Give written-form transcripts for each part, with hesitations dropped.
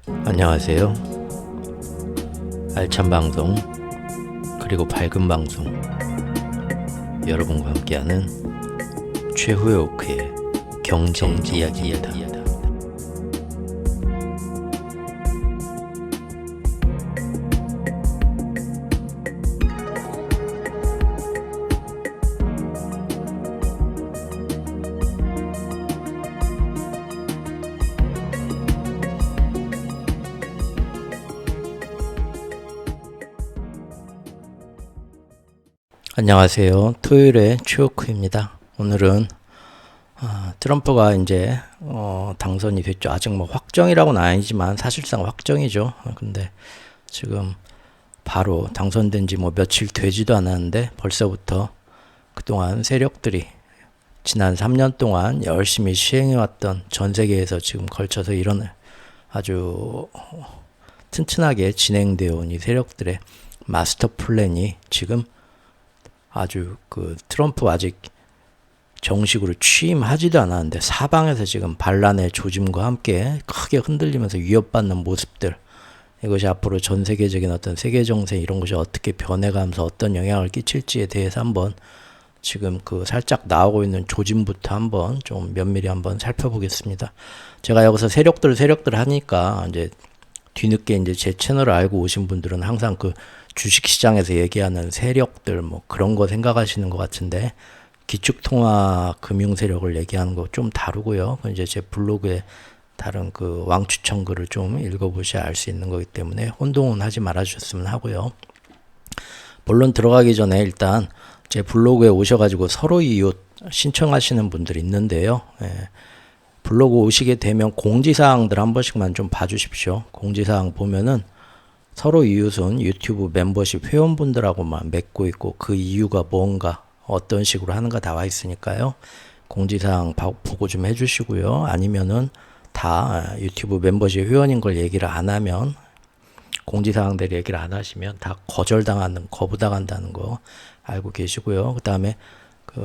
안녕하세요. 알찬 방송 그리고 밝은 방송 여러분과 함께하는 최후의 오크의 경제 이야기입니다. 안녕하세요. 토요일의 최오크입니다. 오늘은 트럼프가 이제 당선이 됐죠. 아직 뭐 확정이라고는 아니지만 사실상 확정이죠. 근데 지금 바로 당선된 지 뭐 며칠 되지도 않았는데 벌써부터 그동안 세력들이 지난 3년 동안 열심히 시행해왔던 전 세계에서 지금 걸쳐서 이런 아주 튼튼하게 진행되어 온 이 세력들의 마스터 플랜이 지금 아주 트럼프 아직 정식으로 취임하지도 않았는데 사방에서 지금 반란의 조짐과 함께 크게 흔들리면서 위협받는 모습들, 이것이 앞으로 전 세계적인 어떤 세계 정세 이런 것이 어떻게 변해가면서 어떤 영향을 끼칠지에 대해서 한번 지금 살짝 나오고 있는 조짐부터 한번 좀 면밀히 한번 살펴보겠습니다. 제가 여기서 세력들 하니까 이제 뒤늦게 이제 제 채널을 알고 오신 분들은 항상 주식시장에서 얘기하는 세력들 뭐 그런 거 생각하시는 것 같은데, 기축통화 금융 세력을 얘기하는 거 좀 다르고요. 이제 제 블로그에 다른 왕추천 글을 좀 읽어보셔야 알 수 있는 거기 때문에 혼동은 하지 말아주셨으면 하고요. 본론 들어가기 전에 일단 제 블로그에 오셔가지고 서로 이웃 신청하시는 분들이 있는데요. 블로그 오시게 되면 공지사항들 한 번씩만 좀 봐주십시오. 공지사항 보면은 서로 이웃은 유튜브 멤버십 회원분들하고만 맺고 있고 그 이유가 뭔가 어떤 식으로 하는가 나와 있으니까요. 공지사항 보고 좀 해주시고요. 아니면은 다 유튜브 멤버십 회원인 걸 얘기를 안 하면, 공지사항들 얘기를 안 하시면 다 거부당한다는 거 알고 계시고요. 그 다음에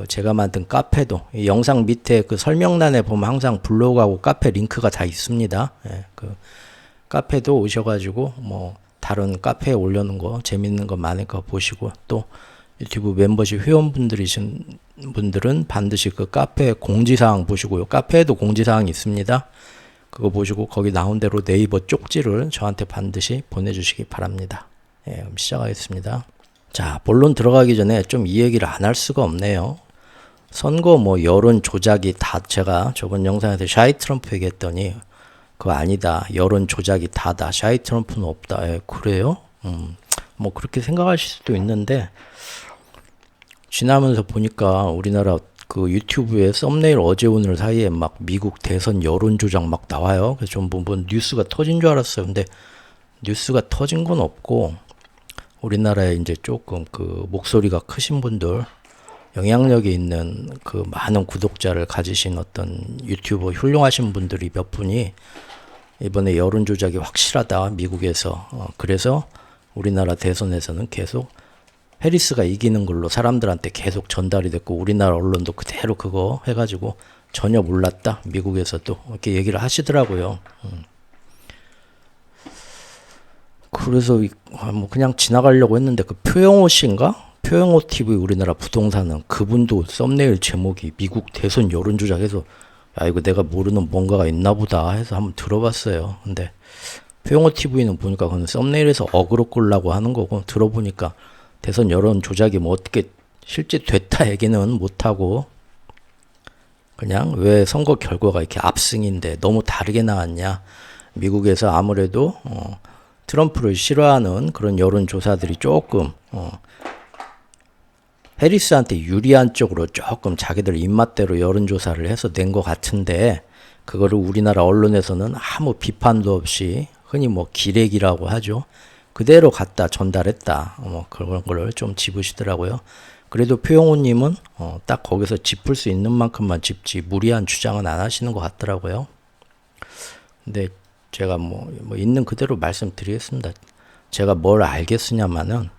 제가 만든 카페도 이 영상 밑에 설명란에 보면 항상 블로그하고 카페 링크가 다 있습니다. 카페도 오셔가지고 뭐 다른 카페에 올려놓은 거 재밌는 거 많으니까 보시고, 또 유튜브 멤버십 회원분들이신 분들은 반드시 카페 공지사항 보시고요. 카페에도 공지사항이 있습니다. 그거 보시고 거기 나온 대로 네이버 쪽지를 저한테 반드시 보내주시기 바랍니다. 그럼 시작하겠습니다. 자, 본론 들어가기 전에 좀 이 얘기를 안 할 수가 없네요. 선거 뭐 여론 조작이 다, 제가 저번 영상에서 샤이 트럼프 얘기했더니 그거 아니다, 여론 조작이 다다, 샤이 트럼프는 없다. 그래요? 뭐 그렇게 생각하실 수도 있는데, 지나면서 보니까 우리나라 유튜브에 썸네일 어제 오늘 사이에 막 미국 대선 여론 조작 막 나와요. 그래서 좀 뭐 뉴스가 터진 줄 알았어요. 근데 뉴스가 터진 건 없고, 우리나라에 이제 조금 목소리가 크신 분들, 영향력이 있는 많은 구독자를 가지신 어떤 유튜버 훌륭하신 분들이 몇 분이 이번에 여론 조작이 확실하다 미국에서, 그래서 우리나라 대선에서는 계속 해리스가 이기는 걸로 사람들한테 계속 전달이 됐고, 우리나라 언론도 그대로 그거 해가지고 전혀 몰랐다 미국에서도 이렇게 얘기를 하시더라고요. 그래서 뭐 그냥 지나가려고 했는데 표영호 씨인가? 표영호 TV 우리나라 부동산은, 그분도 썸네일 제목이 미국 대선 여론 조작해서 야, 이거 내가 모르는 뭔가가 있나 보다 해서 한번 들어봤어요. 근데 표영호 TV는 보니까 그건 썸네일에서 어그로 끌라고 하는 거고, 들어보니까 대선 여론 조작이 뭐 어떻게 실제 됐다 얘기는 못하고, 그냥 왜 선거 결과가 이렇게 압승인데 너무 다르게 나왔냐, 미국에서 아무래도 트럼프를 싫어하는 그런 여론조사들이 조금 해리스한테 유리한 쪽으로 조금 자기들 입맛대로 여론조사를 해서 낸 것 같은데, 그거를 우리나라 언론에서는 아무 비판도 없이 흔히 뭐 기레기라고 하죠. 그대로 갖다 전달했다. 뭐 그런 걸 좀 짚으시더라고요. 그래도 표영호님은 딱 거기서 짚을 수 있는 만큼만 짚지 무리한 주장은 안 하시는 것 같더라고요. 근데 제가 뭐 있는 그대로 말씀드리겠습니다. 제가 뭘 알겠으냐마는,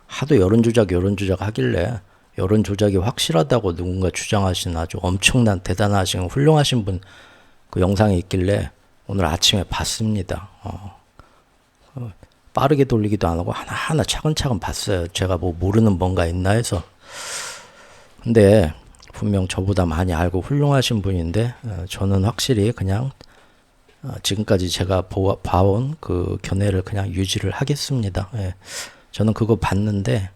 하도 여론조작 하길래 여론조작이 확실하다고 누군가 주장하신 아주 엄청난 대단하신 훌륭하신 분 영상이 있길래 오늘 아침에 봤습니다. 빠르게 돌리기도 안 하고 하나하나 차근차근 봤어요. 제가 뭐 모르는 뭔가 있나 해서. 근데 분명 저보다 많이 알고 훌륭하신 분인데 저는 확실히 그냥 지금까지 제가 봐온 그 견해를 그냥 유지를 하겠습니다. 예. 저는 그거 봤는데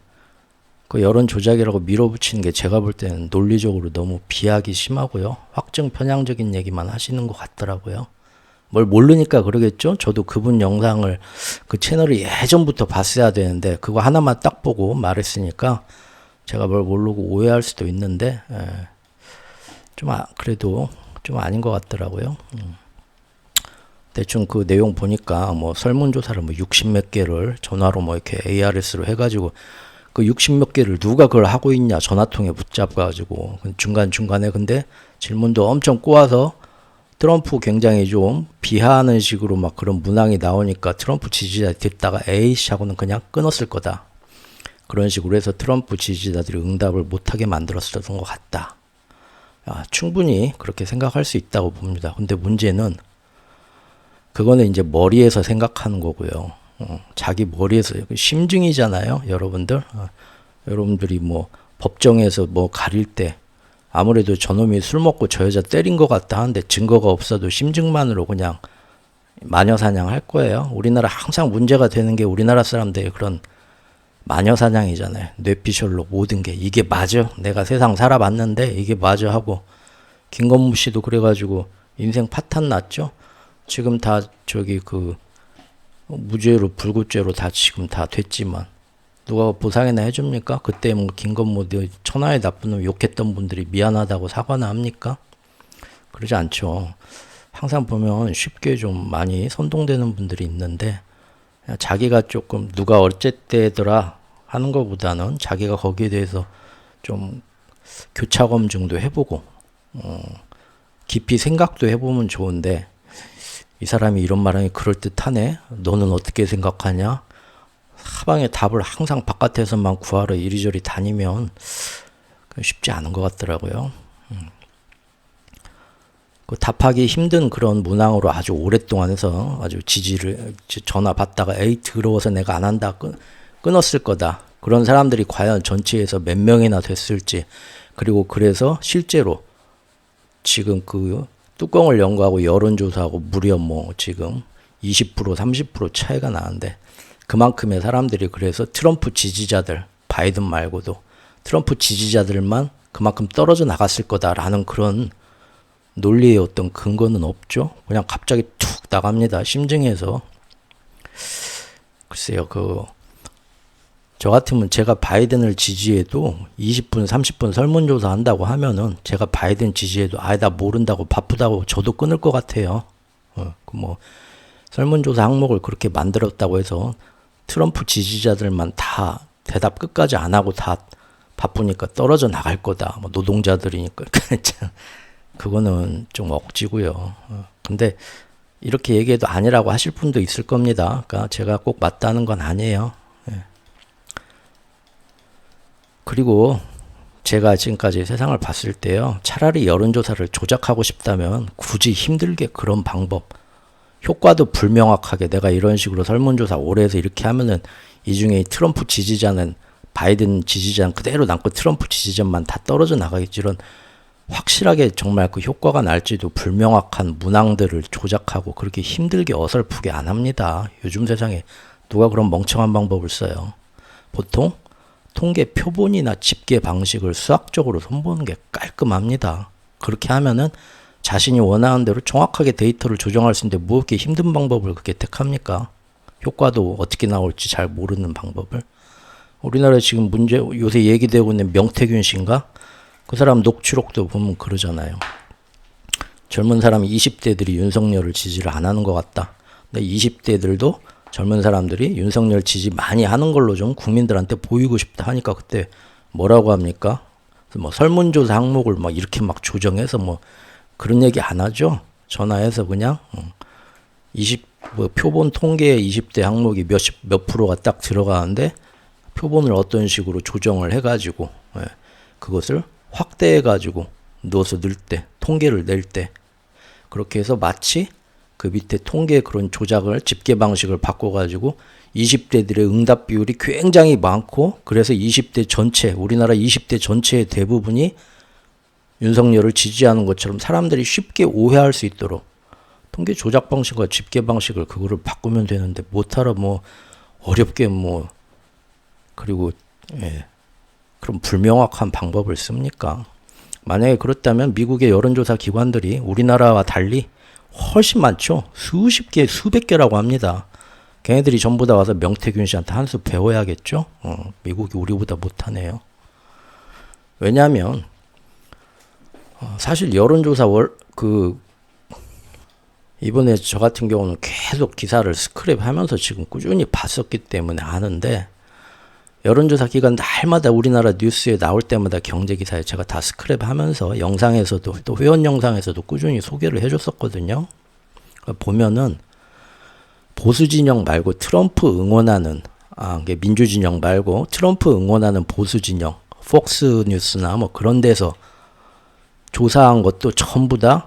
그 여론 조작이라고 밀어붙이는 게 제가 볼 때는 논리적으로 너무 비약이 심하고요. 확증 편향적인 얘기만 하시는 것 같더라고요. 뭘 모르니까 그러겠죠? 저도 그분 영상을 그 채널을 예전부터 봤어야 되는데 그거 하나만 딱 보고 말했으니까 제가 뭘 모르고 오해할 수도 있는데 그래도 좀 아닌 것 같더라고요. 대충 그 내용 보니까 뭐 설문조사를 뭐 60몇 개를 전화로 뭐 이렇게 ARS로 해가지고 그 60몇 개를 누가 그걸 하고 있냐 전화통에 붙잡아가지고 중간중간에 근데 질문도 엄청 꼬아서 트럼프 굉장히 좀 비하하는 식으로 막 그런 문항이 나오니까 트럼프 지지자 듣다가 에이씨 하고는 그냥 끊었을 거다. 그런 식으로 해서 트럼프 지지자들이 응답을 못하게 만들었었던 것 같다. 충분히 그렇게 생각할 수 있다고 봅니다. 근데 문제는 그거는 이제 머리에서 생각하는 거고요. 자기 머리에서 심증이잖아요, 여러분들. 여러분들이 뭐 법정에서 뭐 가릴 때 아무래도 저놈이 술 먹고 저 여자 때린 것 같다 하는데 증거가 없어도 심증만으로 그냥 마녀사냥 할 거예요. 우리나라 항상 문제가 되는 게 우리나라 사람들의 그런 마녀사냥이잖아요. 뇌피셜로 모든 게 이게 맞아. 내가 세상 살아봤는데 이게 맞아 하고 김건모 씨도 그래가지고 인생 파탄 났죠. 지금 다 저기 그 무죄로 불구죄로 다 지금 다 됐지만 누가 보상이나 해줍니까? 그때 뭐 김건모 천하의 나쁜 놈 욕했던 분들이 미안하다고 사과나 합니까? 그러지 않죠. 항상 보면 쉽게 좀 많이 선동되는 분들이 있는데 자기가 조금 누가 어쨌대더라 하는 것보다는 자기가 거기에 대해서 좀 교차 검증도 해보고 깊이 생각도 해보면 좋은데 이 사람이 이런 말하니 그럴듯하네. 너는 어떻게 생각하냐? 하방의 답을 항상 바깥에서만 구하러 이리저리 다니면 쉽지 않은 것 같더라고요. 그 답하기 힘든 그런 문항으로 아주 오랫동안 해서 아주 지지를 전화 받다가 에이 더러워서 내가 안 한다 끊었을 거다. 그런 사람들이 과연 전체에서 몇 명이나 됐을지 그리고 그래서 실제로 지금 그 뚜껑을 연구하고 여론조사하고 무려 뭐 지금 20% 30% 차이가 나는데 그만큼의 사람들이 그래서 트럼프 지지자들 바이든 말고도 트럼프 지지자들만 그만큼 떨어져 나갔을 거다라는 그런 논리의 어떤 근거는 없죠. 그냥 갑자기 툭 나갑니다. 심증해서. 글쎄요. 저 같으면 제가 바이든을 지지해도 20분 30분 설문조사 한다고 하면은 제가 바이든 지지해도 나 모른다고 바쁘다고 저도 끊을 것 같아요. 뭐 설문조사 항목을 그렇게 만들었다고 해서 트럼프 지지자들만 다 대답 끝까지 안 하고 다 바쁘니까 떨어져 나갈 거다. 뭐 노동자들이니까. 그거는 좀 억지고요. 근데 이렇게 얘기해도 아니라고 하실 분도 있을 겁니다. 그러니까 제가 꼭 맞다는 건 아니에요. 그리고 제가 지금까지 세상을 봤을 때요. 차라리 여론조사를 조작하고 싶다면 굳이 힘들게 그런 방법 효과도 불명확하게 내가 이런 식으로 설문조사 오래 해서 이렇게 하면은 이 중에 트럼프 지지자는 바이든 지지자는 그대로 남고 트럼프 지지자만 다 떨어져 나가겠지 이런 확실하게 정말 그 효과가 날지도 불명확한 문항들을 조작하고 그렇게 힘들게 어설프게 안 합니다. 요즘 세상에 누가 그런 멍청한 방법을 써요. 보통 통계 표본이나 집계 방식을 수학적으로 손보는 게 깔끔합니다. 그렇게 하면은 자신이 원하는 대로 정확하게 데이터를 조정할 수 있는데 뭐 이렇게 힘든 방법을 그렇게 택합니까? 효과도 어떻게 나올지 잘 모르는 방법을. 우리나라에 지금 문제 요새 얘기되고 있는 명태균 씨인가? 그 사람 녹취록도 보면 그러잖아요. 젊은 사람 20대들이 윤석열을 지지를 안 하는 것 같다. 근데 20대들도 젊은 사람들이 윤석열 지지 많이 하는 걸로 좀 국민들한테 보이고 싶다 하니까 그때 뭐라고 합니까? 뭐 설문조사 항목을 막 이렇게 막 조정해서 뭐 그런 얘기 안 하죠. 전화해서 그냥 뭐 표본 통계에 20대 항목이 몇 프로가 딱 들어가는데 표본을 어떤 식으로 조정을 해가지고 그것을 확대해가지고 넣어서 넣을 때 통계를 낼 때 그렇게 해서 마치 그 밑에 통계 그런 조작을 집계 방식을 바꿔가지고 20대들의 응답 비율이 굉장히 많고 그래서 20대 전체 우리나라 20대 전체의 대부분이 윤석열을 지지하는 것처럼 사람들이 쉽게 오해할 수 있도록 통계 조작 방식과 집계 방식을 그거를 바꾸면 되는데 못하러 뭐 어렵게 뭐 그리고 그럼 불명확한 방법을 씁니까? 만약에 그렇다면 미국의 여론조사 기관들이 우리나라와 달리 훨씬 많죠. 수십 개, 수백 개라고 합니다. 걔네들이 전부 다 와서 명태균 씨한테 한 수 배워야겠죠. 미국이 우리보다 못하네요. 왜냐하면 사실 여론조사 이번에 저 같은 경우는 계속 기사를 스크랩하면서 지금 꾸준히 봤었기 때문에 아는데 여론조사 기관 날마다 우리나라 뉴스에 나올 때마다 경제기사에 제가 다 스크랩하면서 영상에서도 또 회원 영상에서도 꾸준히 소개를 해줬었거든요. 보면은 보수 진영 말고 트럼프 응원하는 민주 진영 말고 트럼프 응원하는 보수 진영 폭스 뉴스나 뭐 그런 데서 조사한 것도 전부 다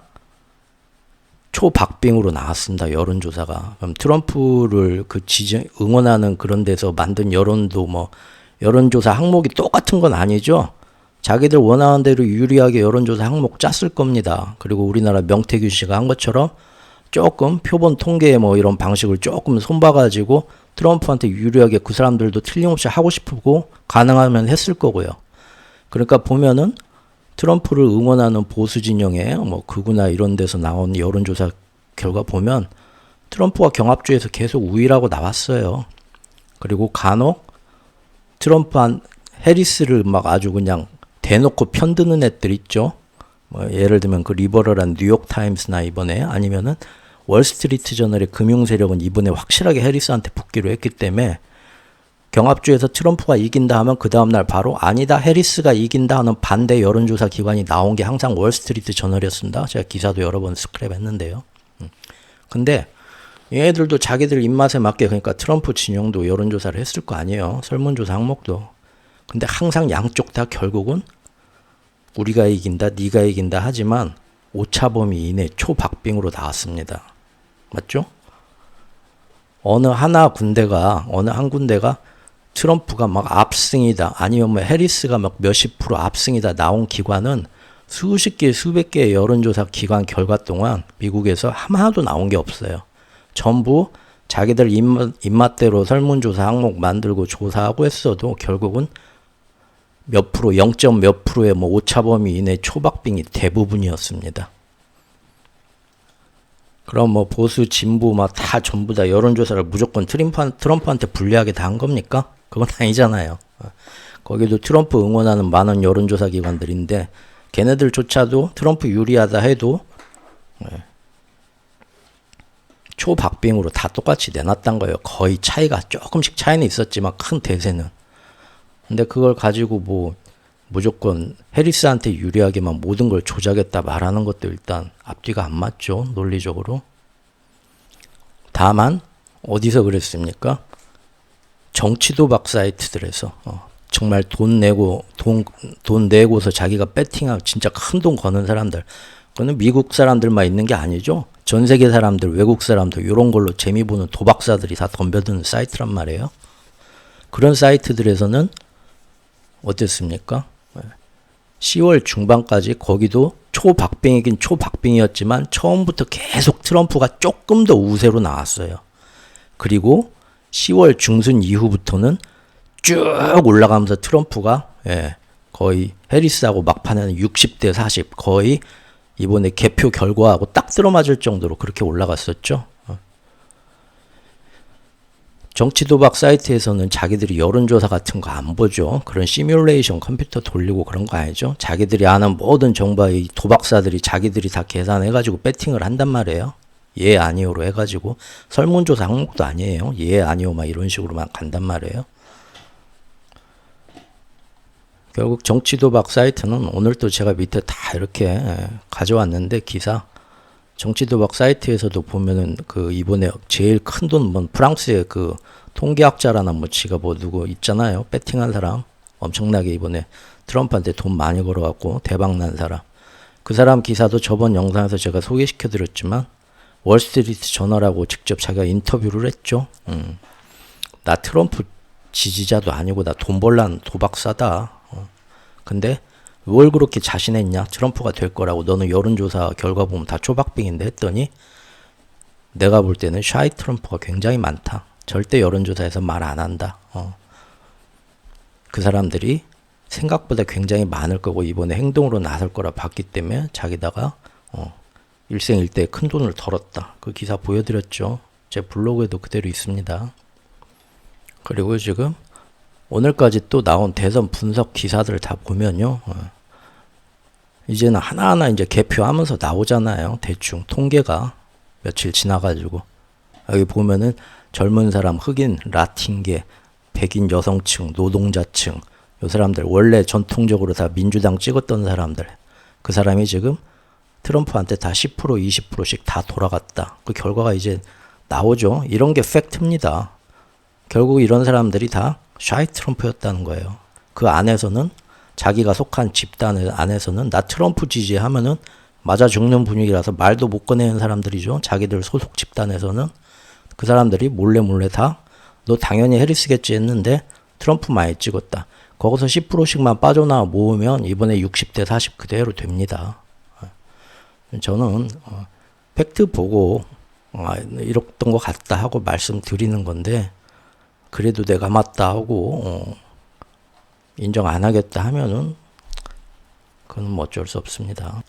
초박빙으로 나왔습니다. 여론조사가. 그럼 트럼프를 응원하는 그런 데서 만든 여론도 뭐 여론조사 항목이 똑같은 건 아니죠. 자기들 원하는 대로 유리하게 여론조사 항목 짰을 겁니다. 그리고 우리나라 명태균 씨가 한 것처럼 조금 표본 통계 뭐 이런 방식을 조금 손봐가지고 트럼프한테 유리하게 그 사람들도 틀림없이 하고 싶고 가능하면 했을 거고요. 그러니까 보면은 트럼프를 응원하는 보수 진영의 뭐 극우나 이런 데서 나온 여론조사 결과 보면 트럼프가 경합주에서 계속 우위라고 나왔어요. 그리고 간혹 트럼프한 해리스를 막 아주 그냥 대놓고 편드는 애들 있죠. 뭐 예를 들면 그 리버럴한 뉴욕타임스나 이번에 아니면은 월스트리트 저널의 금융세력은 이번에 확실하게 해리스한테 붙기로 했기 때문에 경합주에서 트럼프가 이긴다 하면 그 다음날 바로 아니다 해리스가 이긴다 하는 반대 여론조사 기관이 나온 게 항상 월스트리트 저널이었습니다. 제가 기사도 여러 번 스크랩 했는데요. 근데 얘네들도 자기들 입맛에 맞게 그러니까 트럼프 진영도 여론조사를 했을 거 아니에요. 설문조사 항목도. 근데 항상 양쪽 다 결국은 우리가 이긴다 네가 이긴다 하지만 오차범위 이내 초박빙으로 나왔습니다. 맞죠? 어느 한 군데가 트럼프가 막 압승이다 아니면 뭐 해리스가 막 몇십 프로 압승이다 나온 기관은 수십 개 수백 개의 여론조사 기관 결과 동안 미국에서 하나도 나온 게 없어요. 전부 자기들 입맛대로 설문조사 항목 만들고 조사하고 했어도 결국은 몇 프로 0점 몇 프로의 뭐 오차범위 이내 초박빙이 대부분이었습니다. 그럼 뭐 보수 진보 막 다 전부 다 여론조사를 무조건 트럼프한테 불리하게 다 한 겁니까? 그건 아니잖아요. 거기도 트럼프 응원하는 많은 여론조사 기관들인데 걔네들조차도 트럼프 유리하다 해도 초박빙으로 다 똑같이 내놨단 거예요. 거의 차이가 조금씩 차이는 있었지만 큰 대세는. 근데 그걸 가지고 뭐 무조건 해리스한테 유리하게만 모든 걸 조작했다 말하는 것도 일단 앞뒤가 안 맞죠. 논리적으로. 다만 어디서 그랬습니까? 정치도박 사이트들에서 정말 돈 내고서 자기가 배팅하고 진짜 큰 돈 거는 사람들. 그거는 미국 사람들만 있는 게 아니죠. 전 세계 사람들, 외국 사람들 이런 걸로 재미 보는 도박사들이 다 덤벼드는 사이트란 말이에요. 그런 사이트들에서는 어땠습니까? 10월 중반까지 거기도 초박빙이긴 초박빙이었지만 처음부터 계속 트럼프가 조금 더 우세로 나왔어요. 그리고 10월 중순 이후부터는 쭉 올라가면서 트럼프가 거의 해리스하고 막판에는 60대 40 거의 이번에 개표 결과하고 딱 들어맞을 정도로 그렇게 올라갔었죠. 정치도박 사이트에서는 자기들이 여론조사 같은 거 안 보죠. 그런 시뮬레이션 컴퓨터 돌리고 그런 거 아니죠. 자기들이 아는 모든 정보의 도박사들이 자기들이 다 계산해가지고 배팅을 한단 말이에요. 예 아니오로 해가지고 설문조사 항목도 아니에요. 예 아니오 막 이런 식으로만 간단 말이에요. 결국 정치도박 사이트는 오늘도 제가 밑에 다 이렇게 가져왔는데 기사 정치도박 사이트에서도 보면은 그 이번에 제일 큰 돈 뭐 프랑스의 그 통계학자라나 뭐 지가 뭐 누구 있잖아요. 배팅한 사람 엄청나게 이번에 트럼프한테 돈 많이 걸어갖고 대박난 사람. 그 사람 기사도 저번 영상에서 제가 소개시켜 드렸지만 월스트리트 저널하고 직접 자기가 인터뷰를 했죠. 나 트럼프 지지자도 아니고 나 돈 벌란 도박사다. 근데 뭘 그렇게 자신했냐? 트럼프가 될 거라고. 너는 여론조사 결과 보면 다 초박빙인데 했더니 내가 볼 때는 샤이 트럼프가 굉장히 많다. 절대 여론조사에서 말 안 한다. 그 사람들이 생각보다 굉장히 많을 거고 이번에 행동으로 나설 거라 봤기 때문에 자기다가 일생일대 큰 돈을 덜었다. 그 기사 보여드렸죠. 제 블로그에도 그대로 있습니다. 그리고 지금 오늘까지 또 나온 대선 분석 기사들 다 보면요. 이제는 하나하나 이제 개표하면서 나오잖아요. 대충 통계가 며칠 지나가지고 여기 보면은 젊은 사람, 흑인, 라틴계, 백인 여성층, 노동자층 이 사람들 원래 전통적으로 다 민주당 찍었던 사람들 그 사람이 지금 트럼프한테 다 10% 20%씩 다 돌아갔다. 그 결과가 이제 나오죠. 이런 게 팩트입니다. 결국 이런 사람들이 다 샤이 트럼프였다는 거예요. 그 안에서는 자기가 속한 집단 안에서는 나 트럼프 지지하면은 맞아 죽는 분위기라서 말도 못 꺼내는 사람들이죠. 자기들 소속 집단에서는 그 사람들이 몰래 다 너 당연히 해리스겠지 했는데 트럼프 많이 찍었다. 거기서 10%씩만 빠져나와 모으면 이번에 60대 40 그대로 됩니다. 저는 팩트 보고 이랬던 것 같다 하고 말씀드리는 건데 그래도 내가 맞다 하고 인정 안 하겠다 하면은 그건 뭐 어쩔 수 없습니다.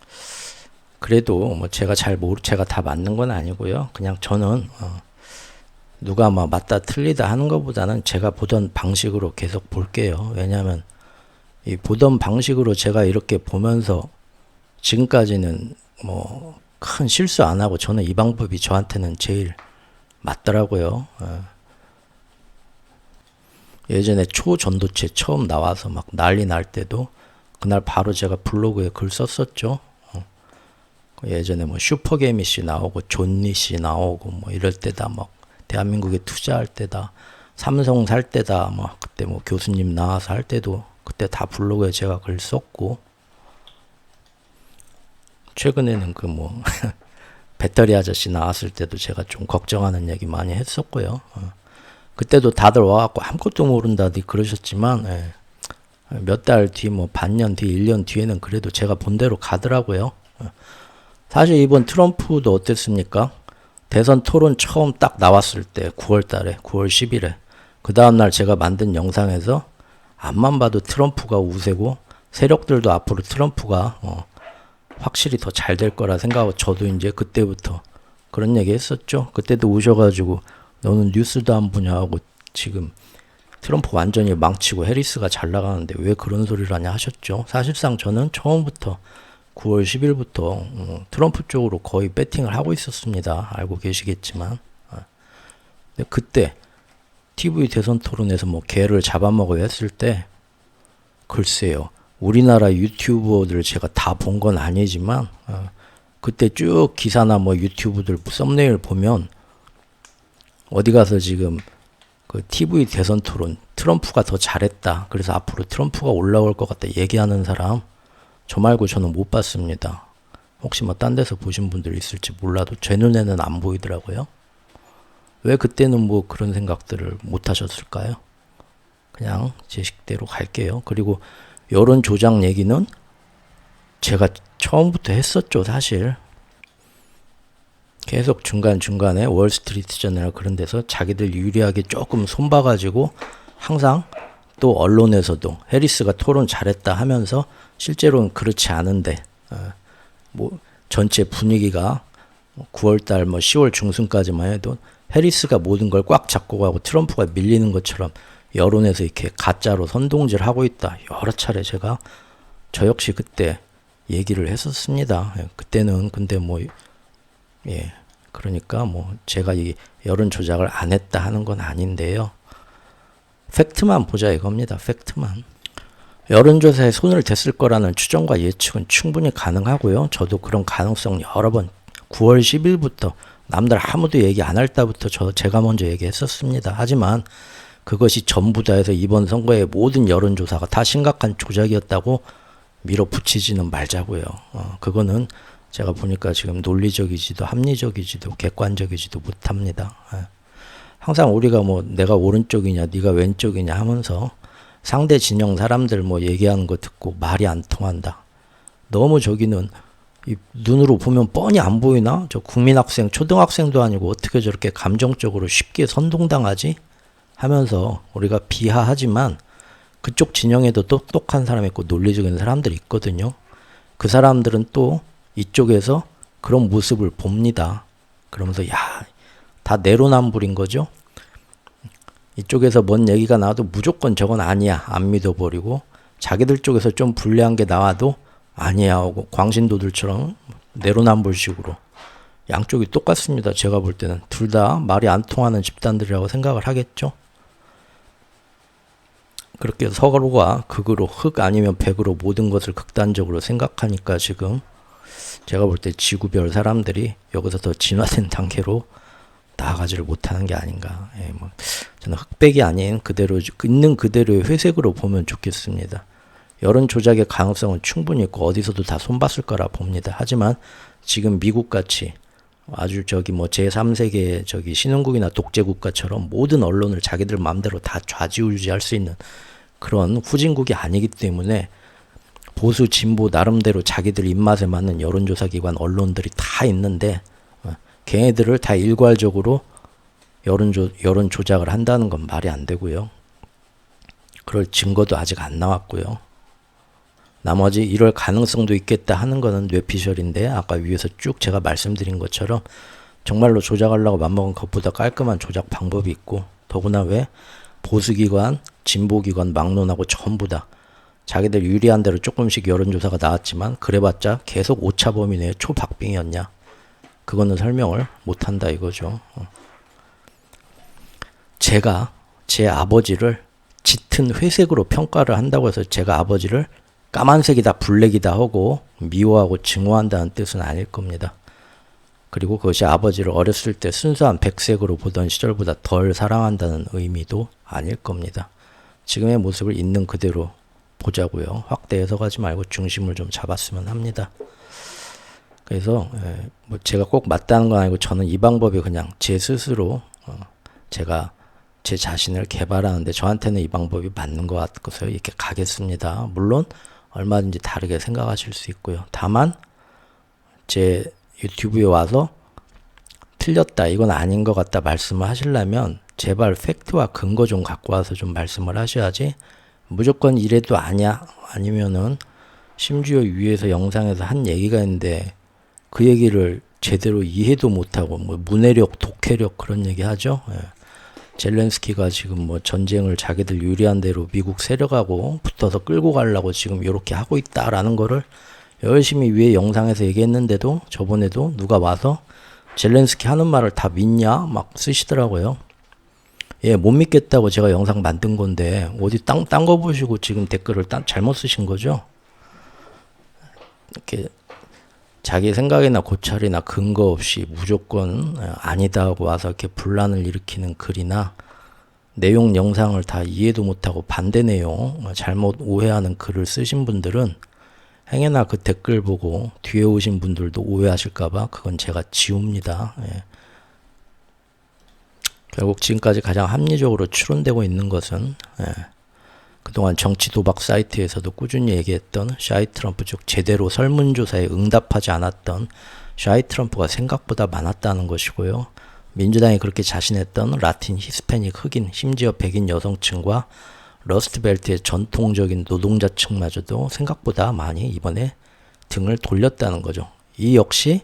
그래도 뭐 제가 제가 다 맞는 건 아니고요. 그냥 저는 누가 뭐 맞다 틀리다 하는 것보다는 제가 보던 방식으로 계속 볼게요. 왜냐하면 이 보던 방식으로 제가 이렇게 보면서 지금까지는 뭐 큰 실수 안 하고 저는 이 방법이 저한테는 제일 맞더라고요. 예전에 초전도체 처음 나와서 막 난리 날 때도 그날 바로 제가 블로그에 글 썼었죠. 예전에 뭐 슈퍼개미 씨 나오고 존니 씨 나오고 뭐 이럴 때다 막 대한민국에 투자할 때다 삼성 살 때다 막 그때 뭐 교수님 나와서 할 때도 그때 다 블로그에 제가 글 썼고 최근에는 그 뭐 배터리 아저씨 나왔을 때도 제가 좀 걱정하는 얘기 많이 했었고요. 그때도 다들 와갖고 아무것도 모른다디 그러셨지만 몇 달 뒤 뭐 반년 뒤 1년 뒤에는 그래도 제가 본 대로 가더라고요. 사실 이번 트럼프도 어땠습니까? 대선 토론 처음 딱 나왔을 때 9월 달에 9월 10일에 그 다음날 제가 만든 영상에서 앞만 봐도 트럼프가 우세고 세력들도 앞으로 트럼프가 확실히 더 잘 될 거라 생각하고 저도 이제 그때부터 그런 얘기 했었죠. 그때도 오셔가지고 너는 뉴스도 안 보냐 하고 지금 트럼프 완전히 망치고 해리스가 잘 나가는데 왜 그런 소리를 하냐 하셨죠. 사실상 저는 처음부터 9월 10일부터 트럼프 쪽으로 거의 배팅을 하고 있었습니다. 알고 계시겠지만. 근데 그때 TV 대선 토론에서 뭐 개를 잡아먹어야 했을 때 글쎄요. 우리나라 유튜버들 제가 다 본 건 아니지만 그때 쭉 기사나 뭐 유튜브들 썸네일 보면 어디 가서 지금 그 TV 대선 토론 트럼프가 더 잘했다. 그래서 앞으로 트럼프가 올라올 것 같다 얘기하는 사람 저 말고 저는 못 봤습니다. 혹시 뭐 딴 데서 보신 분들 있을지 몰라도 제 눈에는 안 보이더라고요. 왜 그때는 뭐 그런 생각들을 못 하셨을까요? 그냥 제 식대로 갈게요. 그리고 여론 조작 얘기는 제가 처음부터 했었죠, 사실. 계속 중간중간에 월스트리트 저널 그런 데서 자기들 유리하게 조금 손봐가지고 항상 또 언론에서도 해리스가 토론 잘했다 하면서 실제로는 그렇지 않은데 뭐 전체 분위기가 9월달 뭐 10월 중순까지만 해도 해리스가 모든 걸 꽉 잡고 가고 트럼프가 밀리는 것처럼 여론에서 이렇게 가짜로 선동질하고 있다. 여러 차례 제가 저 역시 그때 얘기를 했었습니다. 그때는 근데 뭐 그러니까 뭐 제가 이 여론 조작을 안 했다 하는 건 아닌데요. 팩트만 보자 이겁니다. 팩트만. 여론조사에 손을 댔을 거라는 추정과 예측은 충분히 가능하고요. 저도 그런 가능성 여러 번 9월 10일부터 남들 아무도 얘기 안 할 때부터 제가 먼저 얘기했었습니다. 하지만 그것이 전부 다 해서 이번 선거의 모든 여론조사가 다 심각한 조작이었다고 밀어붙이지는 말자고요. 그거는 제가 보니까 지금 논리적이지도 합리적이지도 객관적이지도 못합니다. 예. 항상 우리가 뭐 내가 오른쪽이냐 네가 왼쪽이냐 하면서 상대 진영 사람들 뭐 얘기하는 거 듣고 말이 안 통한다. 너무 저기는 이 눈으로 보면 뻔히 안 보이나? 저 국민학생, 초등학생도 아니고 어떻게 저렇게 감정적으로 쉽게 선동당하지? 하면서 우리가 비하하지만 그쪽 진영에도 똑똑한 사람 있고 논리적인 사람들이 있거든요. 그 사람들은 또 이쪽에서 그런 모습을 봅니다. 그러면서 야, 다 내로남불인 거죠. 이쪽에서 뭔 얘기가 나와도 무조건 저건 아니야 안 믿어버리고, 자기들 쪽에서 좀 불리한 게 나와도 아니야 하고 광신도들처럼 내로남불식으로 양쪽이 똑같습니다. 제가 볼 때는 둘 다 말이 안 통하는 집단들이라고 생각을 하겠죠. 그렇게 서로가 극으로, 흑 아니면 백으로 모든 것을 극단적으로 생각하니까 지금 제가 볼 때 지구별 사람들이 여기서 더 진화된 단계로 나아가지를 못하는 게 아닌가. 예, 뭐 저는 흑백이 아닌 그대로 있는 그대로의 회색으로 보면 좋겠습니다. 여론 조작의 가능성은 충분히 있고 어디서도 다 손봤을 거라 봅니다. 하지만 지금 미국같이 아주 저기 뭐 제3세계 저기 신흥국이나 독재국가처럼 모든 언론을 자기들 마음대로 다 좌지우지할 수 있는 그런 후진국이 아니기 때문에 보수 진보 나름대로 자기들 입맛에 맞는 여론조사 기관 언론들이 다 있는데 걔네들을 다 일괄적으로 여론 조작을 한다는 건 말이 안 되고요. 그럴 증거도 아직 안 나왔고요. 나머지 이럴 가능성도 있겠다 하는 거는 뇌피셜인데 아까 위에서 쭉 제가 말씀드린 것처럼 정말로 조작하려고 맘먹은 것보다 깔끔한 조작 방법이 있고, 더구나 왜 보수기관, 진보기관 막론하고 전부 다 자기들 유리한 대로 조금씩 여론조사가 나왔지만 그래봤자 계속 오차 범위 내에 초박빙이었냐, 그거는 설명을 못한다 이거죠. 제가 제 아버지를 짙은 회색으로 평가를 한다고 해서 제가 아버지를 까만색이다 블랙이다 하고 미워하고 증오한다는 뜻은 아닐 겁니다. 그리고 그것이 아버지를 어렸을 때 순수한 백색으로 보던 시절보다 덜 사랑한다는 의미도 아닐 겁니다. 지금의 모습을 있는 그대로 보자고요. 확대 해석하지 말고 중심을 좀 잡았으면 합니다. 그래서 뭐 제가 꼭 맞다는 건 아니고 저는 이 방법이 그냥 제 스스로 제가 제 자신을 개발하는데 저한테는 이 방법이 맞는 것 같아서 이렇게 가겠습니다. 물론 얼마든지 다르게 생각하실 수 있고요. 다만 제 유튜브에 와서 틀렸다, 이건 아닌 것 같다 말씀을 하시려면 제발 팩트와 근거 좀 갖고 와서 좀 말씀을 하셔야지, 무조건 이래도 아니야, 아니면은 심지어 위에서 영상에서 한 얘기가 있는데 그 얘기를 제대로 이해도 못하고 뭐 문해력, 독해력 그런 얘기 하죠. 예. 젤렌스키가 지금 뭐 전쟁을 자기들 유리한 대로 미국 세력하고 붙어서 끌고 가려고 지금 이렇게 하고 있다라는 거를 열심히 위에 영상에서 얘기했는데도 저번에도 누가 와서 젤렌스키 하는 말을 다 믿냐 막 쓰시더라고요. 예, 못 믿겠다고 제가 영상 만든 건데 어디 딴 거 보시고 지금 댓글을 잘못 쓰신 거죠? 이렇게 자기 생각이나 고찰이나 근거 없이 무조건 아니다 하고 와서 이렇게 분란을 일으키는 글이나 내용 영상을 다 이해도 못하고 반대 내용 잘못 오해하는 글을 쓰신 분들은 행여나 그 댓글 보고 뒤에 오신 분들도 오해하실까봐 그건 제가 지웁니다. 예. 결국 지금까지 가장 합리적으로 추론되고 있는 것은 그동안 정치 도박 사이트에서도 꾸준히 얘기했던 샤이 트럼프, 즉 제대로 설문조사에 응답하지 않았던 샤이 트럼프가 생각보다 많았다는 것이고요. 민주당이 그렇게 자신했던 라틴, 히스패닉, 흑인, 심지어 백인 여성층과 러스트벨트의 전통적인 노동자층마저도 생각보다 많이 이번에 등을 돌렸다는 거죠. 이 역시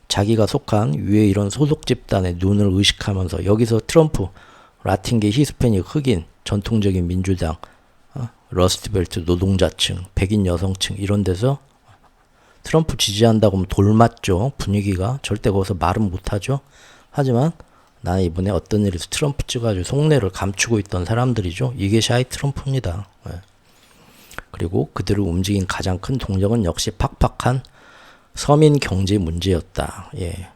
자기가 속한 위에 이런 소속 집단의 눈을 의식하면서 여기서 트럼프, 라틴계, 히스패닉, 흑인, 전통적인 민주당, 러스트벨트 노동자층, 백인 여성층 이런 데서 트럼프 지지한다고 하면 돌맞죠. 분위기가 절대 거기서 말은 못하죠. 하지만 나는 이번에 어떤 일에서 트럼프 찍어가지고 속내를 감추고 있던 사람들이죠. 이게 샤이 트럼프입니다. 그리고 그들을 움직인 가장 큰 동력은 역시 팍팍한 서민 경제 문제였다. 예.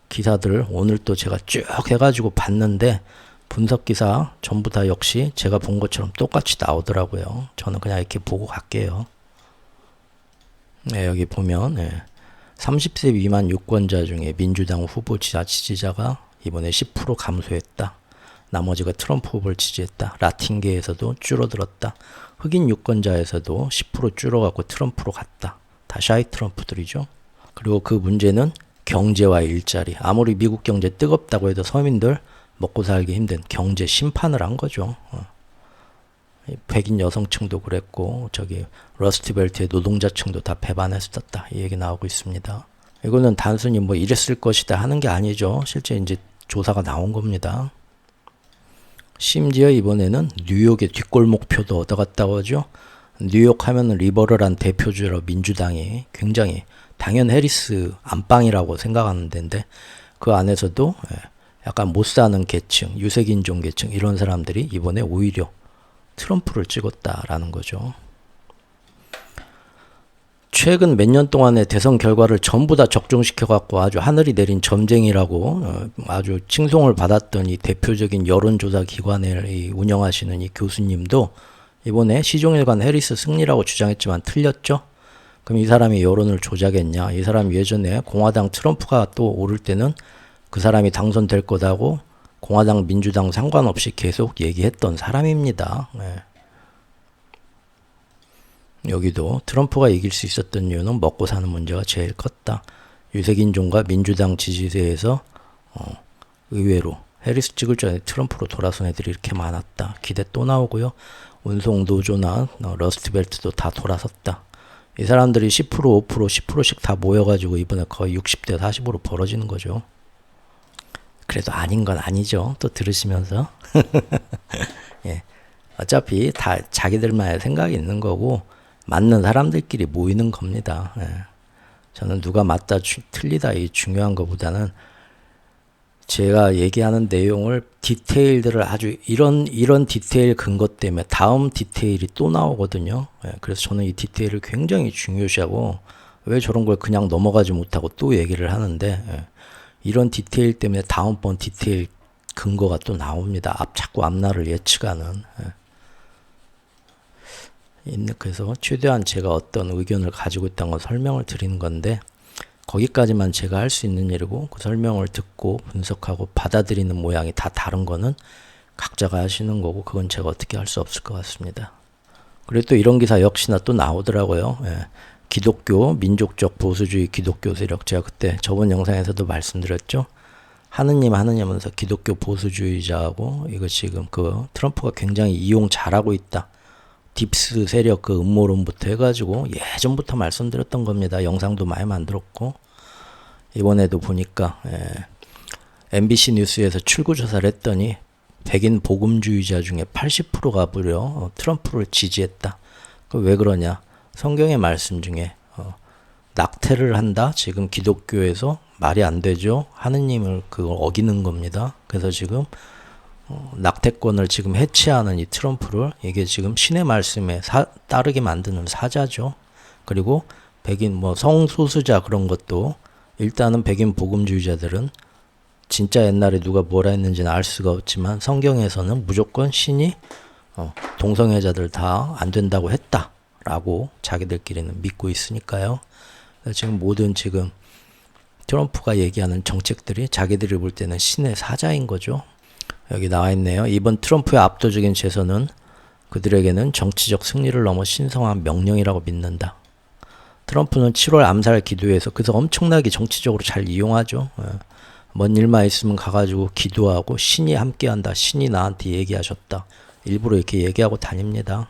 기사들 오늘 또 제가 쭉 해가지고 봤는데 분석 기사 전부 다 역시 제가 본 것처럼 똑같이 나오더라고요. 저는 그냥 이렇게 보고 갈게요. 네, 여기 보면 30세 미만 유권자 중에 민주당 후보 지지자가 이번에 10% 감소했다. 나머지가 트럼프 후보를 지지했다. 라틴계에서도 줄어들었다. 흑인 유권자에서도 10% 줄어갖고 트럼프로 갔다. 다 샤이 트럼프들이죠. 그리고 그 문제는 경제와 일자리. 아무리 미국 경제 뜨겁다고 해도 서민들 먹고 살기 힘든 경제 심판을 한 거죠. 백인 여성층도 그랬고 저기 러스트벨트의 노동자층도 다 배반했었다. 이 얘기 나오고 있습니다. 이거는 단순히 뭐 이랬을 것이다 하는 게 아니죠. 실제 이제 조사가 나온 겁니다. 심지어 이번에는 뉴욕의 뒷골목표도 얻어갔다고 하죠. 뉴욕 하면은 리버럴한 대표주로 민주당이 굉장히 당연 해리스 안방이라고 생각하는 데인데 그 안에서도 약간 못 사는 계층, 유색인종 계층 이런 사람들이 이번에 오히려 트럼프를 찍었다라는 거죠. 최근 몇 년 동안의 대선 결과를 전부 다 적중시켜갖고 아주 하늘이 내린 점쟁이라고 아주 칭송을 받았던 이 대표적인 여론조사 기관을 운영하시는 이 교수님도 이번에 시종일관 해리스 승리라고 주장했지만 틀렸죠. 그럼 이 사람이 여론을 조작했냐? 이 사람이 예전에 공화당 트럼프가 또 오를 때는 그 사람이 당선될 거다고 공화당 민주당 상관없이 계속 얘기했던 사람입니다. 여기도 트럼프가 이길 수 있었던 이유는 먹고 사는 문제가 제일 컸다. 유색인종과 민주당 지지세에서 의외로 해리스 찍을 줄 알았는데 트럼프로 돌아선 애들이 이렇게 많았다. 기대 또 나오고요. 운송 노조나 러스트벨트도 다 돌아섰다. 이 사람들이 10%, 5%, 10%씩 다 모여가지고 이번에 거의 60대 40으로 벌어지는 거죠. 그래도 아닌 건 아니죠. 또 들으시면서. 예. 어차피 다 자기들만의 생각이 있는 거고 맞는 사람들끼리 모이는 겁니다. 예. 저는 누가 맞다 틀리다 이 중요한 것보다는 제가 얘기하는 내용을 디테일들을 아주 이런 디테일 근거 때문에 다음 디테일이 또 나오거든요. 예. 그래서 저는 이 디테일을 굉장히 중요시하고 왜 저런 걸 그냥 넘어가지 못하고 또 얘기를 하는데 예. 이런 디테일 때문에 다음번 디테일 근거가 또 나옵니다. 자꾸 앞날을 예측하는. 그래서 최대한 제가 어떤 의견을 가지고 있다는 걸 설명을 드리는 건데 거기까지만 제가 할 수 있는 일이고 그 설명을 듣고 분석하고 받아들이는 모양이 다 다른 거는 각자가 하시는 거고 그건 제가 어떻게 할 수 없을 것 같습니다. 그리고 또 이런 기사 역시나 또 나오더라고요. 기독교, 민족적 보수주의 기독교 세력. 제가 그때 저번 영상에서도 말씀드렸죠. 하느님 하면서 기독교 보수주의자하고 이거 지금 그 트럼프가 굉장히 이용 잘하고 있다. 딥스 세력 그 음모론부터 해가지고 예전부터 말씀드렸던 겁니다. 영상도 많이 만들었고 이번에도 보니까 MBC 뉴스에서 출구조사를 했더니 백인 복음주의자 중에 80%가 무려 트럼프를 지지했다. 왜 그러냐? 성경의 말씀 중에 낙태를 한다. 지금 기독교에서 말이 안 되죠. 하느님을 그걸 어기는 겁니다. 그래서 지금 낙태권을 지금 해체하는 이 트럼프를 이게 지금 신의 말씀에 따르게 만드는 사자죠. 그리고 백인 성소수자 그런 것도 일단은 백인 복음주의자들은 진짜 옛날에 누가 뭐라 했는지는 알 수가 없지만 성경에서는 무조건 신이 동성애자들 다 안 된다고 했다라고 자기들끼리는 믿고 있으니까요. 지금 모든 지금 트럼프가 얘기하는 정책들이 자기들이 볼 때는 신의 사자인 거죠. 여기 나와 있네요. 이번 트럼프의 압도적인 재선은 그들에게는 정치적 승리를 넘어 신성한 명령이라고 믿는다. 트럼프는 7월 암살 기도에서 그래서 엄청나게 정치적으로 잘 이용하죠. 먼 일만 있으면 가가지고 기도하고 신이 함께한다. 신이 나한테 얘기하셨다. 일부러 이렇게 얘기하고 다닙니다.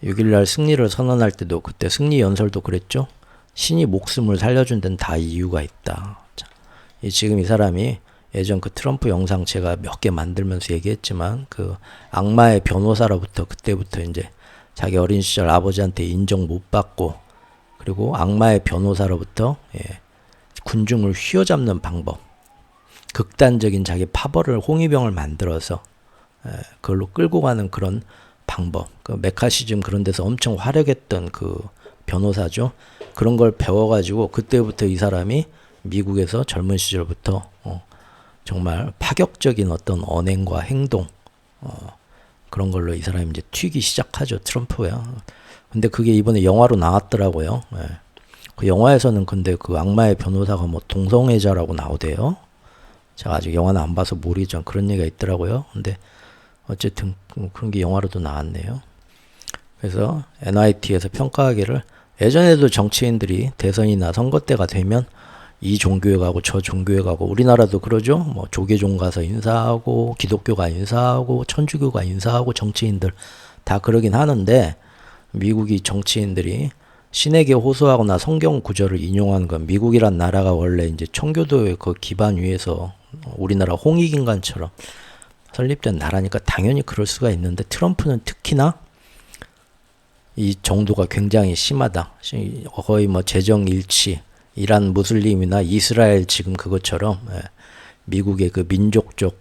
6일날 승리를 선언할 때도 그때 승리 연설도 그랬죠. 신이 목숨을 살려준 데는 다 이유가 있다. 자, 지금 이 사람이 예전 그 트럼프 영상 제가 몇 개 만들면서 얘기했지만 그 악마의 변호사로부터 그때부터 이제 자기 어린 시절 아버지한테 인정 못 받고 그리고 악마의 변호사로부터 군중을 휘어잡는 방법 극단적인 자기 파벌을 홍위병을 만들어서 그걸로 끌고 가는 그런 방법 그 메카시즘 그런 데서 엄청 활약했던 그 변호사죠. 그런 걸 배워가지고 그때부터 이 사람이 미국에서 젊은 시절부터 정말 파격적인 어떤 언행과 행동 그런 걸로 이 사람이 이제 튀기 시작하죠. 트럼프야. 근데 그게 이번에 영화로 나왔더라고요. 그 영화에서는 근데 그 악마의 변호사가 뭐 동성애자라고 나오대요. 제가 아직 영화는 안 봐서 모르겠지만 그런 얘기가 있더라고요. 근데 어쨌든 그런 게 영화로도 나왔네요. 그래서 NIT에서 평가하기를 예전에도 정치인들이 대선이나 선거 때가 되면 이 종교에 가고 저 종교에 가고 우리나라도 그러죠. 뭐 조계종 가서 인사하고 기독교가 인사하고 천주교가 인사하고 정치인들 다 그러긴 하는데 미국이 정치인들이 신에게 호소하거나 성경 구절을 인용하는 건 미국이란 나라가 원래 이제 청교도의 그 기반 위에서 우리나라 홍익인간처럼 설립된 나라니까 당연히 그럴 수가 있는데 트럼프는 특히나 이 정도가 굉장히 심하다. 거의 뭐 재정일치, 이란 무슬림이나 이스라엘 지금 그것처럼 미국의 그 민족적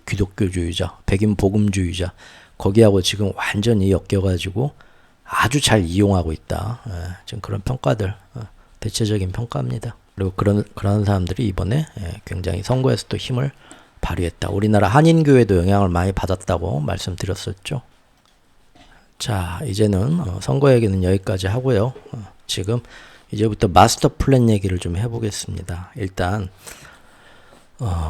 기독교주의자, 백인 복음주의자 거기하고 지금 완전히 엮여가지고 아주 잘 이용하고 있다. 지금 그런 평가들 대체적인 평가입니다. 그리고 그런 사람들이 이번에 굉장히 선거에서 또 힘을 발휘했다. 우리나라 한인교회도 영향을 많이 받았다고 말씀드렸었죠. 자, 이제는 선거 얘기는 여기까지 하고요. 지금 이제부터 마스터 플랜 얘기를 좀 해보겠습니다. 일단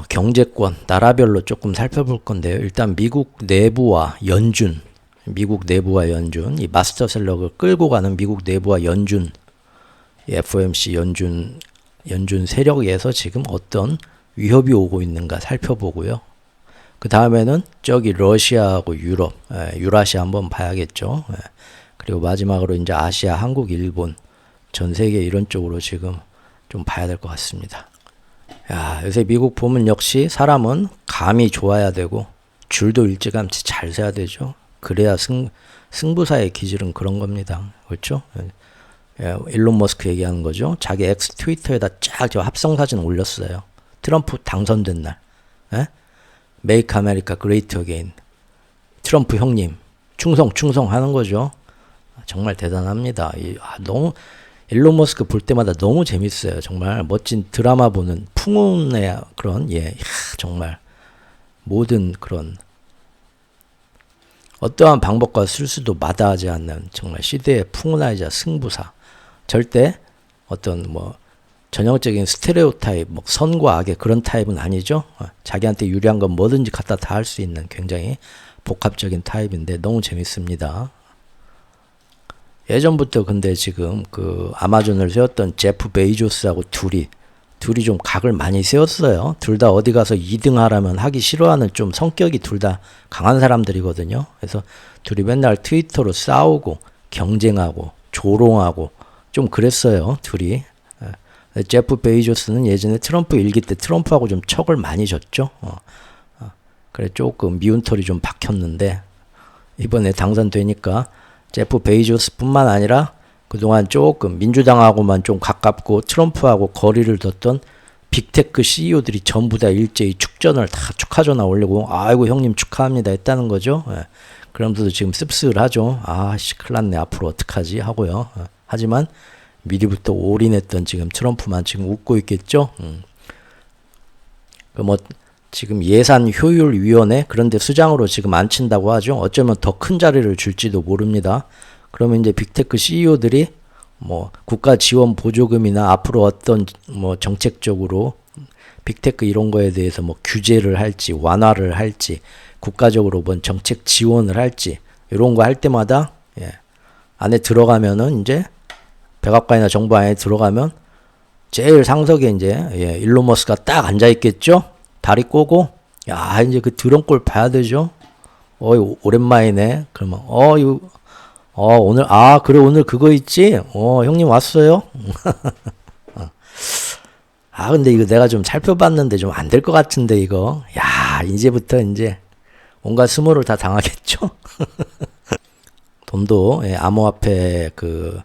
경제권 나라별로 조금 살펴볼 건데요. 일단 미국 내부와 연준, 이 마스터셀러를 끌고 가는 미국 내부와 연준, FOMC 연준 세력에서 지금 어떤 위협이 오고 있는가 살펴보고요. 그 다음에는 저기 러시아하고 유럽, 유라시아 한번 봐야겠죠. 그리고 마지막으로 이제 아시아, 한국, 일본, 전 세계 이런 쪽으로 지금 좀 봐야 될 것 같습니다. 야, 요새 미국 보면 역시 사람은 감이 좋아야 되고 줄도 일찌감치 잘 세야 되죠. 그래야 승부사의 기질은 그런 겁니다. 그렇죠? 일론 머스크 얘기하는 거죠. 자기 엑스 트위터에다 쫙 저 합성 사진 올렸어요. 트럼프 당선된 날. Make America Great Again. 트럼프 형님 충성 하는 거죠. 정말 대단합니다. 너무 일론 머스크 볼 때마다 너무 재밌어요. 정말 멋진 드라마 보는 풍운의 그런 정말 모든 그런 어떠한 방법과 술수도 마다하지 않는 정말 시대의 풍운아이자 승부사. 절대 어떤 뭐 전형적인 스테레오타입, 뭐 선과 악의 그런 타입은 아니죠. 자기한테 유리한 건 뭐든지 갖다 다 할 수 있는 굉장히 복합적인 타입인데 너무 재밌습니다. 예전부터 근데 지금 그 아마존을 세웠던 제프 베이조스하고 둘이 좀 각을 많이 세웠어요. 둘 다 어디 가서 2등 하라면 하기 싫어하는 좀 성격이 둘 다 강한 사람들이거든요. 그래서 둘이 맨날 트위터로 싸우고 경쟁하고 조롱하고 좀 그랬어요. 둘이. 제프 베이조스는 예전에 트럼프 일기 때 트럼프하고 좀 척을 많이 졌죠. 그래 조금 미운 털이 좀 박혔는데 이번에 당선되니까 제프 베이조스뿐만 아니라 그동안 조금 민주당하고만 좀 가깝고 트럼프하고 거리를 뒀던 빅테크 CEO들이 전부 다 일제히 축전을 다 축하전화 올리고 아이고 형님 축하합니다 했다는 거죠. 그럼서도 지금 씁쓸하죠. 아씨 큰일 났네 앞으로 어떡하지 하고요. 하지만 미리부터 올인했던 지금 트럼프만 지금 웃고 있겠죠. 그 뭐 지금 예산 효율 위원회 그런데 수장으로 지금 앉힌다고 하죠. 어쩌면 더 큰 자리를 줄지도 모릅니다. 그러면 이제 빅테크 CEO들이 뭐 국가 지원 보조금이나 앞으로 어떤 뭐 정책적으로 빅테크 이런 거에 대해서 뭐 규제를 할지 완화를 할지 국가적으로 뭔 정책 지원을 할지 이런 거 할 때마다 안에 들어가면은 이제 백악관이나 정부 안에 들어가면 제일 상석에 이제 일론 머스크가 딱 앉아 있겠죠. 다리 꼬고 야 이제 그 드럼꼴 봐야 되죠. 오랜만이네. 그러면 오늘 그래 오늘 그거 있지? 형님 왔어요? 근데 이거 내가 좀 살펴봤는데 좀 안 될 것 같은데 이거. 야 이제부터 이제 온갖 스모를 다 당하겠죠? 돈도 암호화폐 그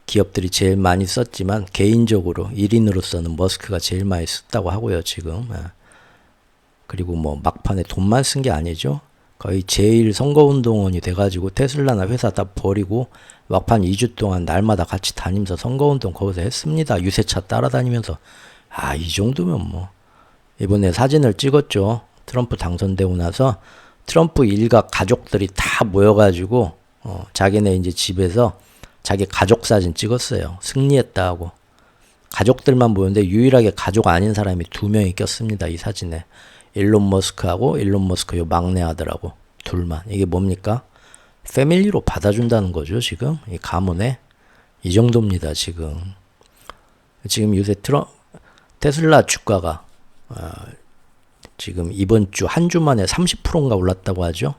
기업들이 제일 많이 썼지만 개인적으로 1인으로서는 머스크가 제일 많이 썼다고 하고요 지금. 그리고 뭐 막판에 돈만 쓴 게 아니죠. 거의 제일 선거운동원이 돼가지고 테슬라나 회사 다 버리고 막판 2주 동안 날마다 같이 다니면서 선거운동 거기서 했습니다. 유세차 따라다니면서. 이 정도면 뭐. 이번에 사진을 찍었죠. 트럼프 당선되고 나서 트럼프 일가 가족들이 다 모여가지고 자기네 이제 집에서 자기 가족 사진 찍었어요. 승리했다 고. 가족들만 모였는데 유일하게 가족 아닌 사람이 2명이 꼈습니다. 이 사진에. 일론 머스크하고 일론 머스크 요 막내 아들하고 둘만. 이게 뭡니까? 패밀리로 받아준다는 거죠. 지금 이 가문에. 이 정도입니다. 지금 요새 테슬라 주가가 지금 이번 주 한 주 만에 30%인가 올랐다고 하죠.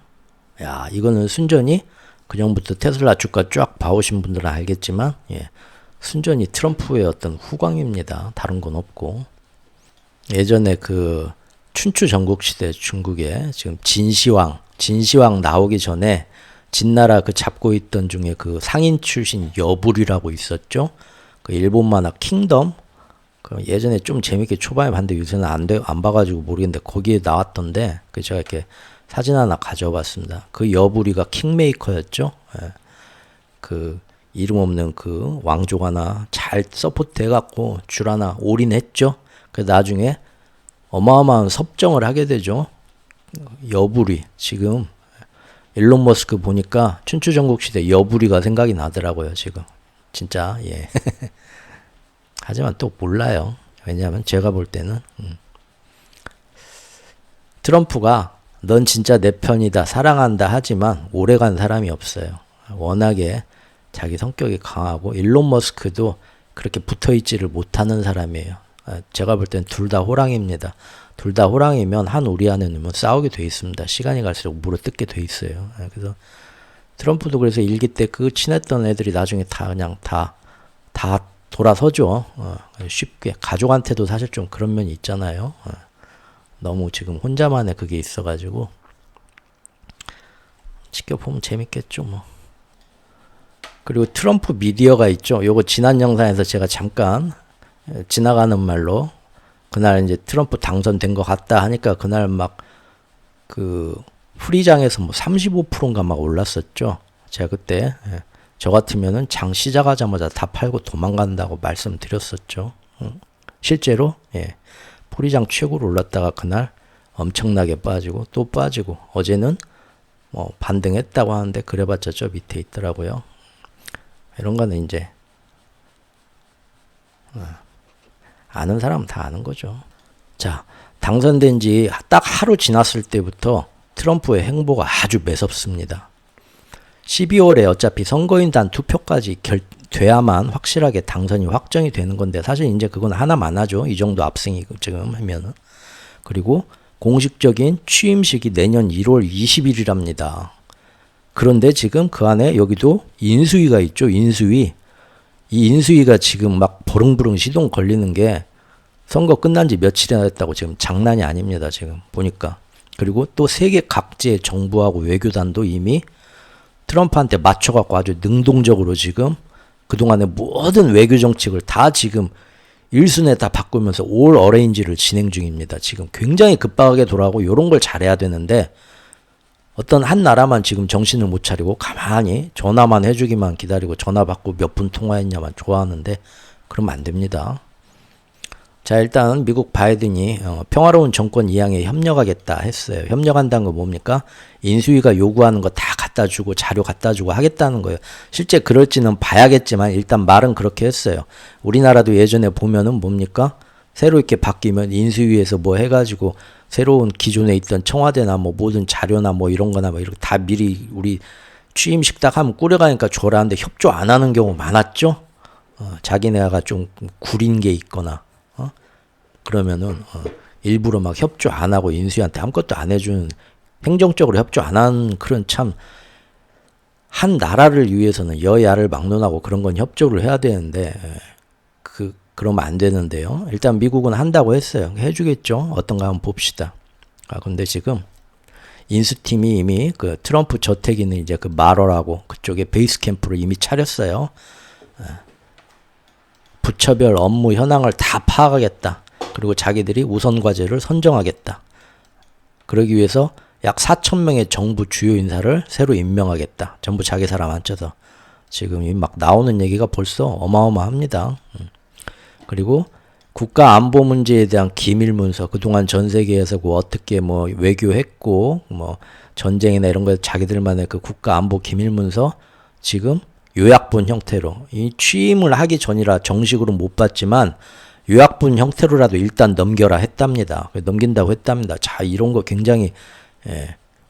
야, 이거는 순전히 그전부터 테슬라 주가 쫙 봐오신 분들은 알겠지만, 예, 순전히 트럼프의 어떤 후광입니다. 다른 건 없고. 예전에 그 춘추 전국시대 중국에 지금 진시황 나오기 전에 진나라 그 잡고 있던 중에 그 상인 출신 여불이라고 있었죠. 그 일본 만화 킹덤. 그 예전에 좀 재밌게 초반에 봤는데 요새는 안 봐가지고 모르겠는데 거기에 나왔던데 그 제가 이렇게 사진 하나 가져왔습니다. 그 여부리가 킹메이커였죠. 예. 그 이름 없는 그 왕족 하나 잘 서포트 해갖고 줄 하나 올인했죠. 그 나중에 어마어마한 섭정을 하게 되죠. 여부리 지금 일론 머스크 보니까 춘추전국시대 여부리가 생각이 나더라고요. 지금 진짜 예. 하지만 또 몰라요. 왜냐하면 제가 볼 때는 트럼프가 넌 진짜 내 편이다 사랑한다 하지만 오래간 사람이 없어요. 워낙에 자기 성격이 강하고 일론 머스크도 그렇게 붙어있지를 못하는 사람이에요. 제가 볼 땐 둘 다 호랑이입니다. 둘 다 호랑이면 한 우리 안에 넣으면 싸우게 돼 있습니다. 시간이 갈수록 물어뜯게 돼 있어요. 그래서 트럼프도 그래서 일기 때 그 친했던 애들이 나중에 다 그냥 다 돌아서죠. 쉽게. 가족한테도 사실 좀 그런 면이 있잖아요. 너무 지금 혼자만의 그게 있어가지고 지켜보면 재밌겠죠 뭐. 그리고 트럼프 미디어가 있죠. 요거 지난 영상에서 제가 잠깐 지나가는 말로 그날 이제 트럼프 당선된 것 같다 하니까 그날 막 그 프리장에서 뭐 35%인가 막 올랐었죠. 제가 그때 저 같으면은 장 시작하자마자 다 팔고 도망간다고 말씀드렸었죠. 실제로 예, 프리장 최고로 올랐다가 그날 엄청나게 빠지고 또 빠지고 어제는 뭐 반등했다고 하는데 그래봤자 저 밑에 있더라고요. 이런 거는 이제 아는 사람은 다 아는 거죠. 자, 당선된 지 딱 하루 지났을 때부터 트럼프의 행보가 아주 매섭습니다. 12월에 어차피 선거인단 투표까지 돼야만 확실하게 당선이 확정이 되는 건데 사실 이제 그건 하나만 하죠. 이 정도 압승이 지금 하면은. 그리고 공식적인 취임식이 내년 1월 20일이랍니다. 그런데 지금 그 안에 여기도 인수위가 있죠. 인수위. 이 인수위가 지금 막 버릉버릉 시동 걸리는 게 선거 끝난 지 며칠이나 됐다고 지금 장난이 아닙니다. 지금 보니까. 그리고 또 세계 각지의 정부하고 외교단도 이미 트럼프한테 맞춰갖고 아주 능동적으로 지금 그동안의 모든 외교 정책을 다 지금 일순에 다 바꾸면서 올 어레인지를 진행 중입니다. 지금 굉장히 급박하게 돌아가고 이런 걸 잘해야 되는데 어떤 한 나라만 지금 정신을 못 차리고 가만히 전화만 해주기만 기다리고 전화 받고 몇 분 통화했냐만 좋아하는데 그러면 안 됩니다. 자, 일단 미국 바이든이 평화로운 정권 이양에 협력하겠다 했어요. 협력한다는 거 뭡니까? 인수위가 요구하는 거 다 갖다 주고 자료 갖다 주고 하겠다는 거예요. 실제 그럴지는 봐야겠지만 일단 말은 그렇게 했어요. 우리나라도 예전에 보면은 뭡니까? 새로 이렇게 바뀌면 인수위에서 뭐 해가지고 새로운 기존에 있던 청와대나 뭐 모든 자료나 뭐 이런 거나 뭐 이렇게 다 미리 우리 취임식 딱 하면 꾸려가니까 줘라는데 협조 안 하는 경우 많았죠? 자기네가 좀 구린 게 있거나 그러면은 일부러 막 협조 안 하고 인수위한테 아무것도 안 해주는 행정적으로 협조 안 하는 그런 참 한 나라를 위해서는 여야를 막론하고 그런 건 협조를 해야 되는데 그러면 안 되는데요. 일단 미국은 한다고 했어요. 해주겠죠. 어떤가 한번 봅시다. 근데 지금 인수팀이 이미 그 트럼프 저택 있는 이제 그 마러라고 그쪽에 베이스 캠프를 이미 차렸어요. 부처별 업무 현황을 다 파악하겠다. 그리고 자기들이 우선 과제를 선정하겠다. 그러기 위해서 약 4,000명의 정부 주요 인사를 새로 임명하겠다. 전부 자기 사람 앉혀서. 지금 막 나오는 얘기가 벌써 어마어마합니다. 그리고 국가 안보 문제에 대한 기밀 문서, 그동안 전 세계에서 어떻게 뭐 외교했고, 뭐 전쟁이나 이런 거에 자기들만의 그 국가 안보 기밀 문서 지금 요약본 형태로 이 취임을 하기 전이라 정식으로 못 받지만 요약본 형태로라도 일단 넘겨라 했답니다. 넘긴다고 했답니다. 자, 이런 거 굉장히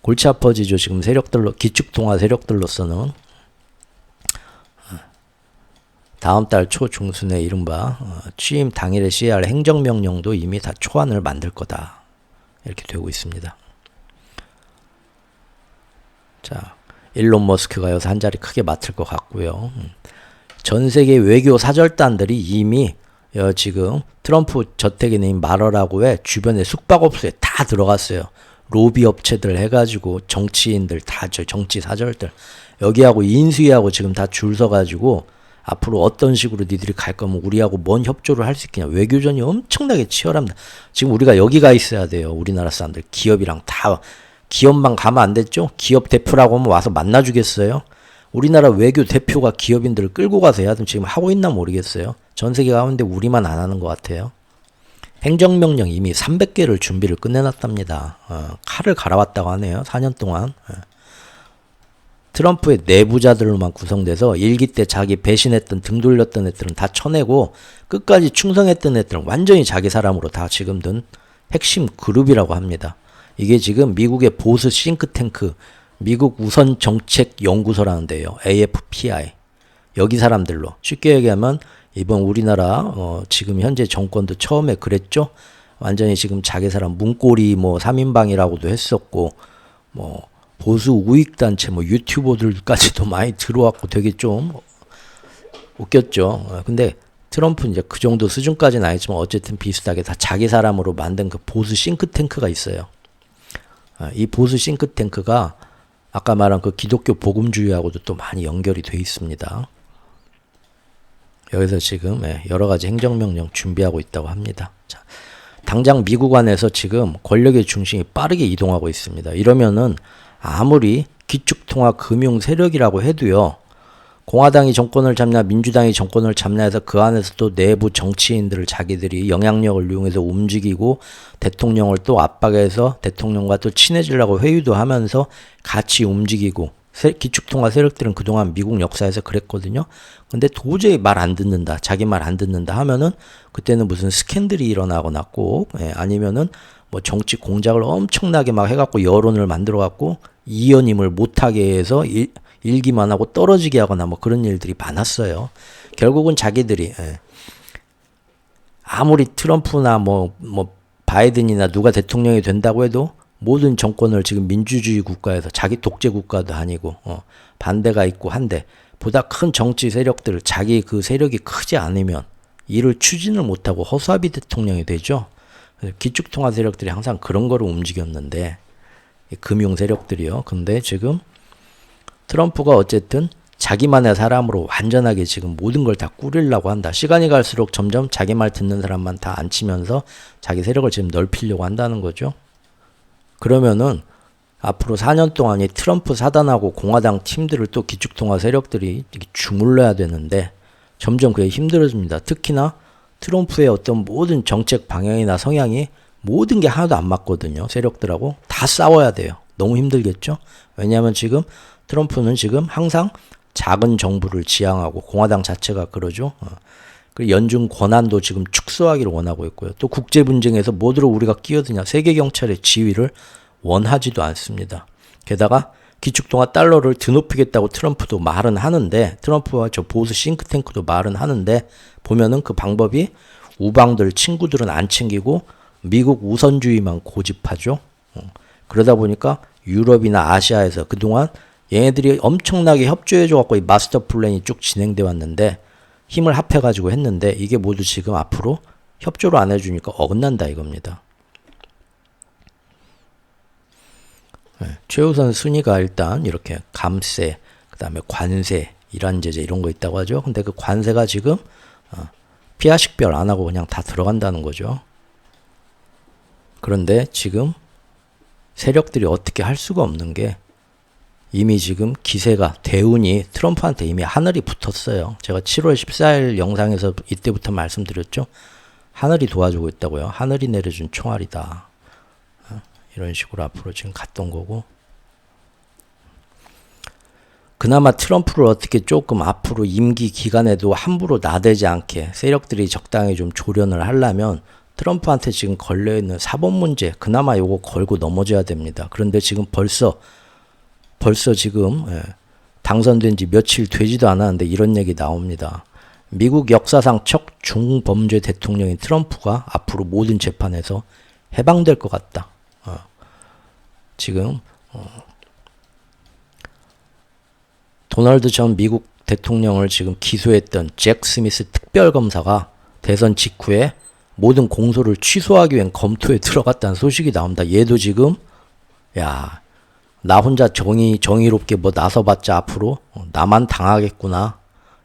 골치 아파지죠. 지금 세력들로 기축통화 세력들로서는 다음 달 초 중순에 이른바 취임 당일에 시해야 할 행정명령도 이미 다 초안을 만들 거다. 이렇게 되고 있습니다. 자, 일론 머스크가 여기서 한 자리 크게 맡을 것 같고요. 전 세계 외교 사절단들이 이미 지금 트럼프 저택에 있는 말어라고에 주변에 숙박업소에 다 들어갔어요. 로비 업체들 해가지고 정치인들 다 정치 사절들 여기하고 인수위하고 지금 다 줄 서가지고 앞으로 어떤 식으로 니들이 갈 거면 우리하고 뭔 협조를 할 수 있겠냐. 외교전이 엄청나게 치열합니다. 지금 우리가 여기 가 있어야 돼요. 우리나라 사람들 기업이랑 다 기업만 가면 안 됐죠. 기업 대표라고 하면 와서 만나주겠어요. 우리나라 외교 대표가 기업인들을 끌고 가서 해야 돼. 지금 하고 있나 모르겠어요. 전 세계 가운데 우리만 안 하는 것 같아요. 행정명령 이미 300개를 준비를 끝내놨답니다. 칼을 갈아왔다고 하네요. 4년 동안. 트럼프의 내부자들로만 구성돼서 일기 때 자기 배신했던 등 돌렸던 애들은 다 쳐내고 끝까지 충성했던 애들은 완전히 자기 사람으로 다 지금 든 핵심 그룹이라고 합니다. 이게 지금 미국의 보수 싱크탱크 미국 우선 정책 연구소라는 데요. AFPI. 여기 사람들로 쉽게 얘기하면 이번 우리나라 지금 현재 정권도 처음에 그랬죠. 완전히 지금 자기 사람 문고리 뭐 3인방이라고도 했었고 뭐 보수 우익단체 뭐 유튜버들까지도 많이 들어왔고 되게 좀 웃겼죠. 근데 트럼프는 이제 그 정도 수준까지는 아니지만 어쨌든 비슷하게 다 자기 사람으로 만든 그 보수 싱크탱크가 있어요. 이 보수 싱크탱크가 아까 말한 그 기독교 복음주의하고도 또 많이 연결이 돼 있습니다. 여기서 지금 여러 가지 행정명령 준비하고 있다고 합니다. 자, 당장 미국 안에서 지금 권력의 중심이 빠르게 이동하고 있습니다. 이러면은 아무리 기축통화 금융 세력이라고 해도요. 공화당이 정권을 잡냐 민주당이 정권을 잡냐 해서 그 안에서 또 내부 정치인들을 자기들이 영향력을 이용해서 움직이고 대통령을 또 압박해서 대통령과 또 친해지려고 회유도 하면서 같이 움직이고 기축통화 세력들은 그동안 미국 역사에서 그랬거든요. 근데 도저히 말 안 듣는다. 자기 말 안 듣는다 하면은 그때는 무슨 스캔들이 일어나거나 꼭 아니면은 뭐 정치 공작을 엄청나게 막 해갖고 여론을 만들어갖고 이연임을 못하게 해서 일기만 하고 떨어지게 하거나 뭐 그런 일들이 많았어요. 결국은 자기들이 아무리 트럼프나 뭐 바이든이나 누가 대통령이 된다고 해도 모든 정권을 지금 민주주의 국가에서 자기 독재 국가도 아니고 반대가 있고 한데 보다 큰 정치 세력들을 자기 그 세력이 크지 않으면 이를 추진을 못하고 허수아비 대통령이 되죠. 기축통화 세력들이 항상 그런 거를 움직였는데 금융 세력들이요. 근데 지금 트럼프가 어쨌든 자기만의 사람으로 완전하게 지금 모든 걸 다 꾸리려고 한다. 시간이 갈수록 점점 자기 말 듣는 사람만 다 앉히면서 자기 세력을 지금 넓히려고 한다는 거죠. 그러면은 앞으로 4년 동안 이 트럼프 사단하고 공화당 팀들을 또 기축통화 세력들이 주물러야 되는데 점점 그게 힘들어집니다. 특히나 트럼프의 어떤 모든 정책 방향이나 성향이 모든 게 하나도 안 맞거든요. 세력들하고 다 싸워야 돼요. 너무 힘들겠죠? 왜냐하면 지금 트럼프는 지금 항상 작은 정부를 지향하고 공화당 자체가 그러죠. 그리고 연준 권한도 지금 축소하기를 원하고 있고요. 또 국제 분쟁에서 뭐들어 우리가 끼어드냐. 세계 경찰의 지위를 원하지도 않습니다. 게다가 기축통화 달러를 드높이겠다고 트럼프도 말은 하는데 트럼프와 저 보수 싱크탱크도 말은 하는데 보면은 그 방법이 우방들 친구들은 안 챙기고 미국 우선주의만 고집하죠. 그러다 보니까 유럽이나 아시아에서 그동안 얘네들이 엄청나게 협조해줘갖고 이 마스터 플랜이 쭉 진행돼 왔는데 힘을 합해가지고 했는데 이게 모두 지금 앞으로 협조를 안 해주니까 어긋난다 이겁니다. 최우선 순위가 일단 이렇게 감세, 그 다음에 관세, 이란 제재 이런 거 있다고 하죠. 근데 그 관세가 지금 피하식별 안 하고 그냥 다 들어간다는 거죠. 그런데 지금 세력들이 어떻게 할 수가 없는 게 이미 지금 기세가 대운이 트럼프한테 이미 하늘이 붙었어요. 제가 7월 14일 영상에서 이때부터 말씀드렸죠. 하늘이 도와주고 있다고요. 하늘이 내려준 총알이다. 이런 식으로 앞으로 지금 갔던 거고 그나마 트럼프를 어떻게 조금 앞으로 임기 기간에도 함부로 나대지 않게 세력들이 적당히 좀 조련을 하려면 트럼프한테 지금 걸려있는 사법 문제 그나마 요거 걸고 넘어져야 됩니다. 그런데 지금 벌써 지금 당선된 지 며칠 되지도 않았는데 이런 얘기 나옵니다. 미국 역사상 첫 중범죄 대통령인 트럼프가 앞으로 모든 재판에서 해방될 것 같다. 지금 도널드 전 미국 대통령을 지금 기소했던 잭 스미스 특별검사가 대선 직후에 모든 공소를 취소하기 위한 검토에 들어갔다는 소식이 나옵니다. 얘도 지금 나 혼자 정의롭게 뭐 나서봤자 앞으로 나만 당하겠구나.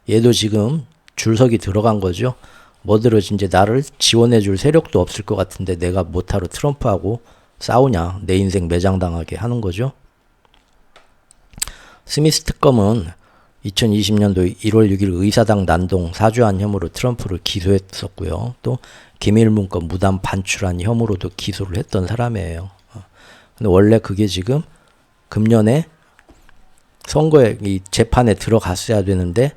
얘도 지금 줄서기 들어간 거죠. 뭐들어 이제 나를 지원해줄 세력도 없을 것 같은데 내가 뭐하러 트럼프하고 싸우냐. 내 인생 매장당하게 하는 거죠. 스미스 특검은 2020년도 1월 6일 의사당 난동 사주한 혐의로 트럼프를 기소했었고요. 또 기밀 문건 무단 반출한 혐의로도 기소를 했던 사람이에요. 근데 원래 그게 지금 금년에 선거에 이 재판에 들어갔어야 되는데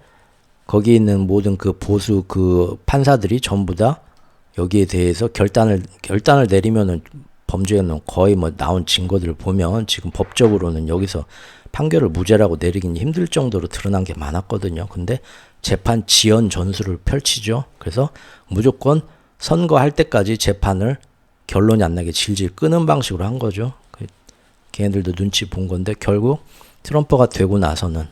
거기 있는 모든 그 보수 그 판사들이 전부 다 여기에 대해서 결단을 내리면은 범죄는 거의 뭐 나온 증거들을 보면 지금 법적으로는 여기서 판결을 무죄라고 내리긴 힘들 정도로 드러난 게 많았거든요. 근데 재판 지연 전술을 펼치죠. 그래서 무조건 선거할 때까지 재판을 결론이 안 나게 질질 끄는 방식으로 한 거죠. 걔네들도 눈치 본 건데 결국 트럼프가 되고 나서는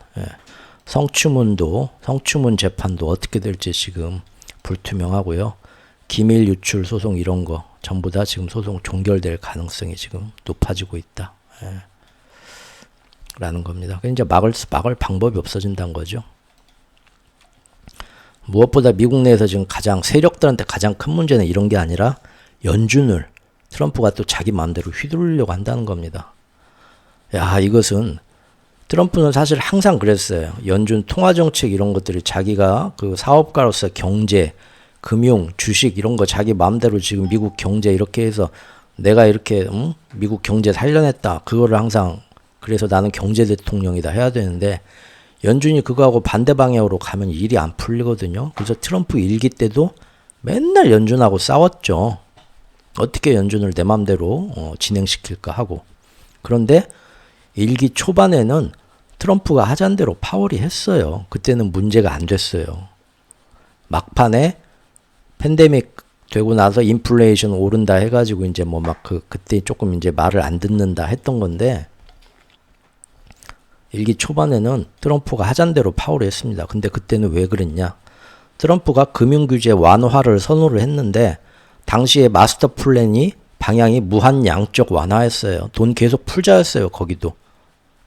성추문 재판도 어떻게 될지 지금 불투명하고요. 기밀 유출 소송 이런 거 전부 다 지금 소송 종결될 가능성이 지금 높아지고 있다. 라는 겁니다. 이제 막을 방법이 없어진다는 거죠. 무엇보다 미국 내에서 지금 세력들한테 가장 큰 문제는 이런 게 아니라 연준을 트럼프가 또 자기 마음대로 휘두르려고 한다는 겁니다. 이것은 트럼프는 사실 항상 그랬어요. 연준 통화정책 이런 것들이 자기가 그 사업가로서 경제, 금융, 주식 이런 거 자기 마음대로 지금 미국 경제 이렇게 해서 내가 이렇게 미국 경제 살려냈다. 그거를 항상 그래서 나는 경제 대통령이다 해야 되는데 연준이 그거하고 반대 방향으로 가면 일이 안 풀리거든요. 그래서 트럼프 일기 때도 맨날 연준하고 싸웠죠. 어떻게 연준을 내 맘대로 진행시킬까 하고. 그런데 일기 초반에는 트럼프가 하자는 대로 파월이 했어요. 그때는 문제가 안 됐어요. 막판에 팬데믹 되고 나서 인플레이션 오른다 해가지고 이제 뭐 막 그때 조금 이제 말을 안 듣는다 했던 건데 일기 초반에는 트럼프가 하자는 대로 파월을 했습니다. 근데 그때는 왜 그랬냐? 트럼프가 금융규제 완화를 선호를 했는데 당시에 마스터 플랜이 방향이 무한 양적 완화였어요. 돈 계속 풀자였어요. 거기도.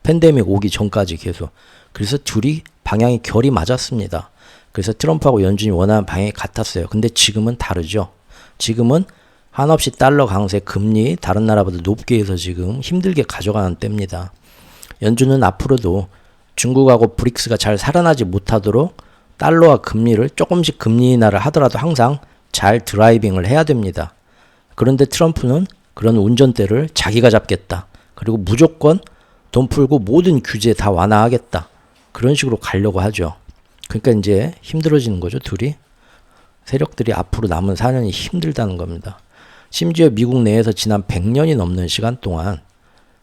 팬데믹 오기 전까지 계속. 그래서 둘이 방향이 결이 맞았습니다. 그래서 트럼프하고 연준이 원하는 방향이 같았어요. 근데 지금은 다르죠. 지금은 한없이 달러 강세 금리 다른 나라보다 높게 해서 지금 힘들게 가져가는 때입니다. 연준은 앞으로도 중국하고 브릭스가 잘 살아나지 못하도록 달러와 금리를 조금씩 금리 인하를 하더라도 항상 잘 드라이빙을 해야 됩니다. 그런데 트럼프는 그런 운전대를 자기가 잡겠다. 그리고 무조건 돈 풀고 모든 규제 다 완화하겠다. 그런 식으로 가려고 하죠. 그러니까 이제 힘들어지는 거죠, 둘이. 세력들이 앞으로 남은 4년이 힘들다는 겁니다. 심지어 미국 내에서 지난 100년이 넘는 시간 동안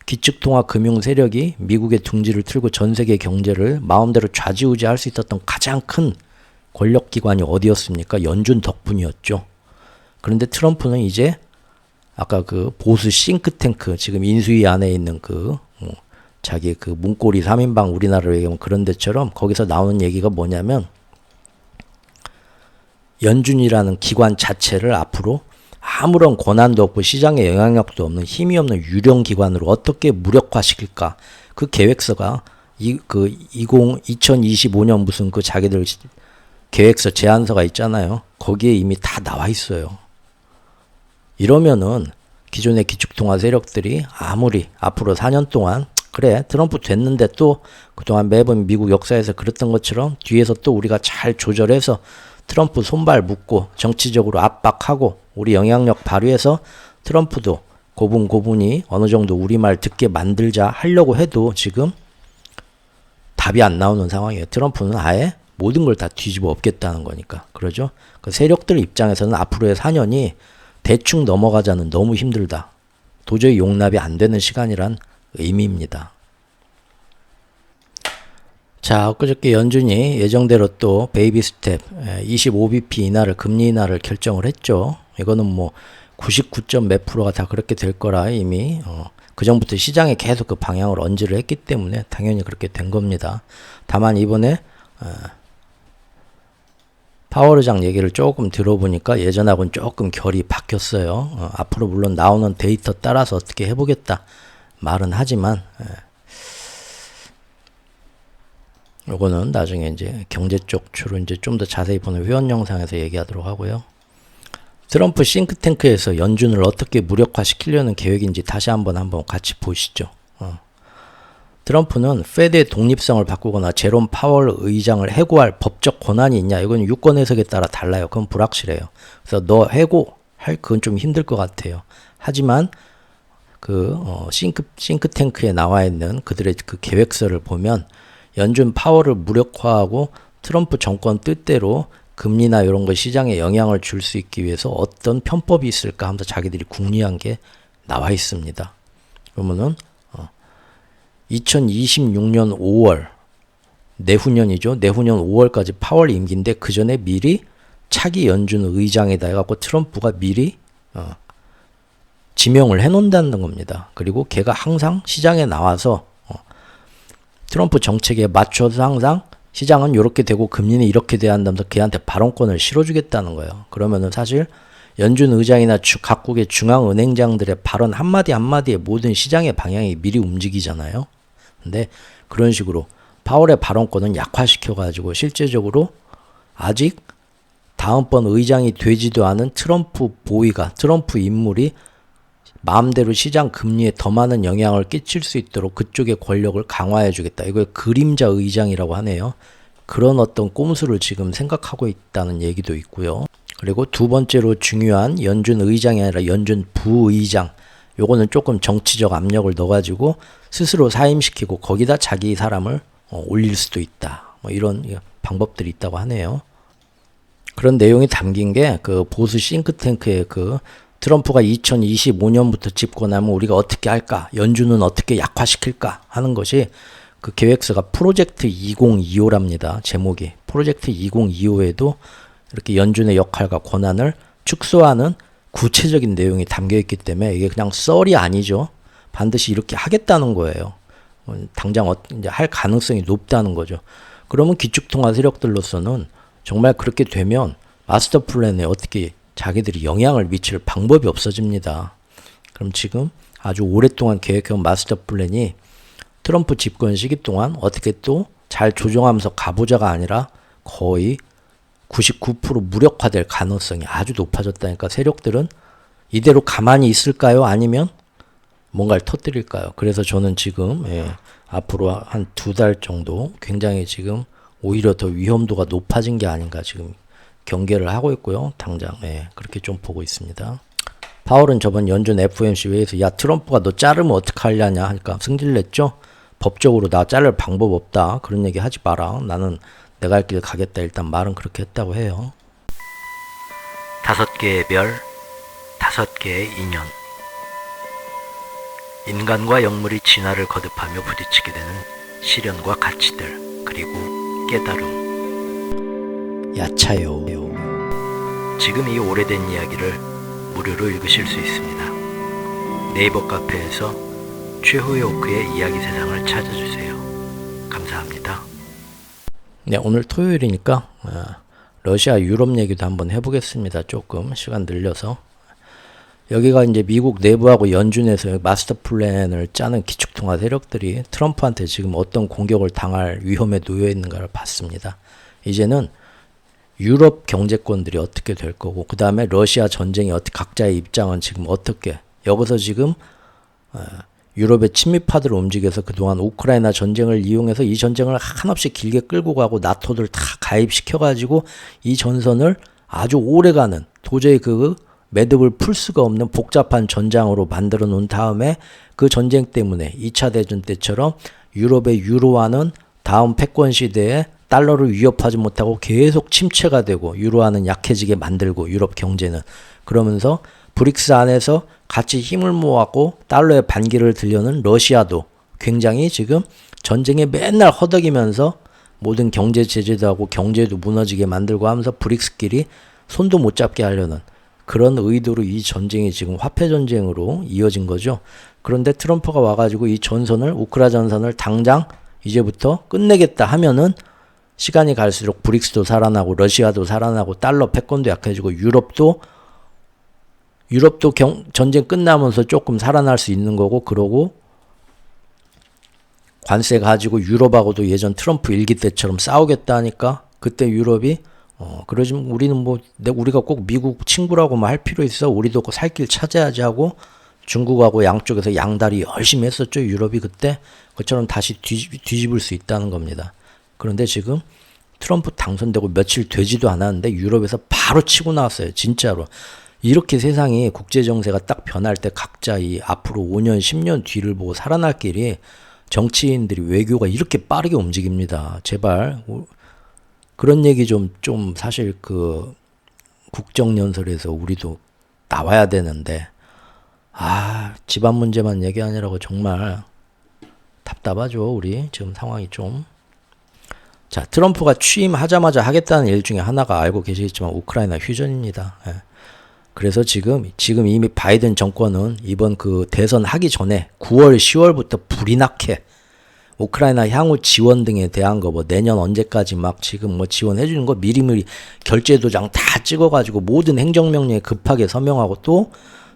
기축통화 금융 세력이 미국의 둥지를 틀고 전 세계 경제를 마음대로 좌지우지할 수 있었던 가장 큰 권력기관이 어디였습니까? 연준 덕분이었죠. 그런데 트럼프는 이제 아까 그 보수 싱크탱크 지금 인수위 안에 있는 자기 그 문고리 3인방 우리나라로 얘기하면 그런 데처럼 거기서 나오는 얘기가 뭐냐면 연준이라는 기관 자체를 앞으로 아무런 권한도 없고 시장에 영향력도 없는 힘이 없는 유령 기관으로 어떻게 무력화시킬까? 그 계획서가 2025년 무슨 그 자기들 계획서 제안서가 있잖아요. 거기에 이미 다 나와 있어요. 이러면은 기존의 기축통화 세력들이 아무리 앞으로 4년 동안 그래 트럼프 됐는데 또 그동안 매번 미국 역사에서 그랬던 것처럼 뒤에서 또 우리가 잘 조절해서 트럼프 손발 묶고 정치적으로 압박하고 우리 영향력 발휘해서 트럼프도 고분고분히 어느 정도 우리말 듣게 만들자 하려고 해도 지금 답이 안 나오는 상황이에요. 트럼프는 아예 모든 걸 다 뒤집어 엎겠다는 거니까. 그러죠? 그 세력들 입장에서는 앞으로의 4년이 대충 넘어가자는 너무 힘들다. 도저히 용납이 안 되는 시간이란 의미입니다. 자, 엊그저께 연준이 예정대로 또 베이비 스텝 25bp 인하를 금리 인하를 결정을 했죠. 이거는 뭐 99점 몇 프로가 다 그렇게 될 거라 이미 그 전부터 시장에 계속 그 방향을 언지를 했기 때문에 당연히 그렇게 된 겁니다. 다만 이번에 파월 의장 얘기를 조금 들어보니까 예전하고는 조금 결이 바뀌었어요. 앞으로 물론 나오는 데이터 따라서 어떻게 해보겠다 말은 하지만 요거는 나중에 이제 경제 쪽 주로 이제 좀 더 자세히 보는 회원 영상에서 얘기하도록 하고요. 트럼프 싱크탱크에서 연준을 어떻게 무력화시키려는 계획인지 다시 한번 같이 보시죠. 트럼프는 페드의 독립성을 바꾸거나 제롬 파월 의장을 해고할 법적 권한이 있냐? 이건 유권 해석에 따라 달라요. 그건 불확실해요. 그래서 너 해고할 그건 좀 힘들 것 같아요. 하지만 싱크탱크에 나와 있는 그들의 그 계획서를 보면 연준 파월을 무력화하고 트럼프 정권 뜻대로 금리나 이런 거 시장에 영향을 줄 수 있기 위해서 어떤 편법이 있을까 하면서 자기들이 궁리한 게 나와 있습니다. 그러면은 2026년 5월 내후년이죠. 내후년 5월까지 파월 임기인데 그 전에 미리 차기 연준 의장이다 해갖고 트럼프가 미리 지명을 해놓는다는 겁니다. 그리고 걔가 항상 시장에 나와서 트럼프 정책에 맞춰서 항상 시장은 이렇게 되고 금리는 이렇게 돼야 한다면서 걔한테 발언권을 실어주겠다는 거예요. 그러면은 사실 연준 의장이나 각국의 중앙은행장들의 발언 한마디 한마디에 모든 시장의 방향이 미리 움직이잖아요. 근데 그런 식으로 파월의 발언권은 약화시켜가지고 실제적으로 아직 다음번 의장이 되지도 않은 트럼프 트럼프 인물이 마음대로 시장 금리에 더 많은 영향을 끼칠 수 있도록 그쪽의 권력을 강화해 주겠다. 이걸 그림자 의장이라고 하네요. 그런 어떤 꼼수를 지금 생각하고 있다는 얘기도 있고요. 그리고 두 번째로 중요한 연준 의장이 아니라 연준 부의장. 요거는 조금 정치적 압력을 넣어가지고 스스로 사임시키고 거기다 자기 사람을 올릴 수도 있다. 뭐 이런 방법들이 있다고 하네요. 그런 내용이 담긴 게 그 보수 싱크탱크의 트럼프가 2025년부터 집권하면 우리가 어떻게 할까? 연준은 어떻게 약화시킬까? 하는 것이 그 계획서가 프로젝트 2025랍니다. 제목이. 프로젝트 2025에도 이렇게 연준의 역할과 권한을 축소하는 구체적인 내용이 담겨 있기 때문에 이게 그냥 썰이 아니죠. 반드시 이렇게 하겠다는 거예요. 당장 이제 할 가능성이 높다는 거죠. 그러면 기축통화 세력들로서는 정말 그렇게 되면 마스터 플랜에 어떻게 자기들이 영향을 미칠 방법이 없어집니다. 그럼 지금 아주 오랫동안 계획해온 마스터 플랜이 트럼프 집권 시기 동안 어떻게 또 잘 조정하면서 가보자가 아니라 거의 99% 무력화될 가능성이 아주 높아졌다니까 세력들은 이대로 가만히 있을까요? 아니면 뭔가를 터뜨릴까요? 그래서 저는 지금 앞으로 한 2달 정도 굉장히 지금 오히려 더 위험도가 높아진 게 아닌가 지금 경계를 하고 있고요. 당장 그렇게 좀 보고 있습니다. 파월은 저번 연준 FOMC 회의에서 야 트럼프가 너 자르면 어떡하려냐 하니까 승질냈죠. 법적으로 나 자를 방법 없다. 그런 얘기 하지 마라. 나는 내가 할 길 가겠다. 일단 말은 그렇게 했다고 해요. 5개의 별, 5개의 인연. 인간과 영물이 진화를 거듭하며 부딪히게 되는 시련과 가치들, 그리고 깨달음. 야차요. 지금 이 오래된 이야기를 무료로 읽으실 수 있습니다. 네이버 카페에서 최후의 오크의 이야기 세상을 찾아주세요. 감사합니다. 네, 오늘 토요일이니까 러시아 유럽 얘기도 한번 해보겠습니다. 조금 시간 늘려서. 여기가 이제 미국 내부하고 연준에서 마스터 플랜을 짜는 기축통화 세력들이 트럼프한테 지금 어떤 공격을 당할 위험에 놓여 있는가를 봤습니다. 이제는 유럽 경제권들이 어떻게 될 거고 그 다음에 러시아 전쟁이 각자의 입장은 지금 어떻게 여기서 지금 유럽의 친미파들을 움직여서 그동안 우크라이나 전쟁을 이용해서 이 전쟁을 한없이 길게 끌고 가고 나토들 다 가입시켜가지고 이 전선을 아주 오래가는 도저히 매듭을 풀 수가 없는 복잡한 전장으로 만들어 놓은 다음에 그 전쟁 때문에 2차 대전 때처럼 유럽의 유로화는 다 다음 패권 시대에 달러를 위협하지 못하고 계속 침체가 되고 유로화는 약해지게 만들고 유럽 경제는 그러면서 브릭스 안에서 같이 힘을 모았고 달러의 반기를 들려는 러시아도 굉장히 지금 전쟁에 맨날 허덕이면서 모든 경제 제재도 하고 경제도 무너지게 만들고 하면서 브릭스끼리 손도 못 잡게 하려는 그런 의도로 이 전쟁이 지금 화폐 전쟁으로 이어진 거죠. 그런데 트럼프가 와가지고 이 전선을 우크라 전선을 당장 이제부터 끝내겠다 하면은 시간이 갈수록 브릭스도 살아나고 러시아도 살아나고 달러 패권도 약해지고 유럽도 전쟁 끝나면서 조금 살아날 수 있는 거고 그러고 관세 가지고 유럽하고도 예전 트럼프 일기 때처럼 싸우겠다 하니까 그때 유럽이 그러지 우리는 뭐 우리가 꼭 미국 친구라고 할 필요 있어 우리도 살 길 찾아야지 하고 중국하고 양쪽에서 양다리 열심히 했었죠. 유럽이 그때 그처럼 다시 뒤집을 수 있다는 겁니다. 그런데 지금 트럼프 당선되고 며칠 되지도 않았는데 유럽에서 바로 치고 나왔어요. 진짜로. 이렇게 세상이 국제정세가 딱 변할 때 각자 이 앞으로 5년, 10년 뒤를 보고 살아날 길이 정치인들이 외교가 이렇게 빠르게 움직입니다. 제발 그런 얘기 좀 사실 그 국정연설에서 우리도 나와야 되는데 집안 문제만 얘기하느라고 정말 답답하죠. 우리 지금 상황이 좀. 자, 트럼프가 취임하자마자 하겠다는 일 중에 하나가 알고 계시겠지만 우크라이나 휴전입니다. 예. 그래서 지금 이미 바이든 정권은 이번 그 대선 하기 전에 9월, 10월부터 불이 나게 우크라이나 향후 지원 등에 대한 거 뭐 내년 언제까지 막 지금 뭐 지원해 주는 거 미리미리 결제 도장 다 찍어가지고 모든 행정명령에 급하게 서명하고 또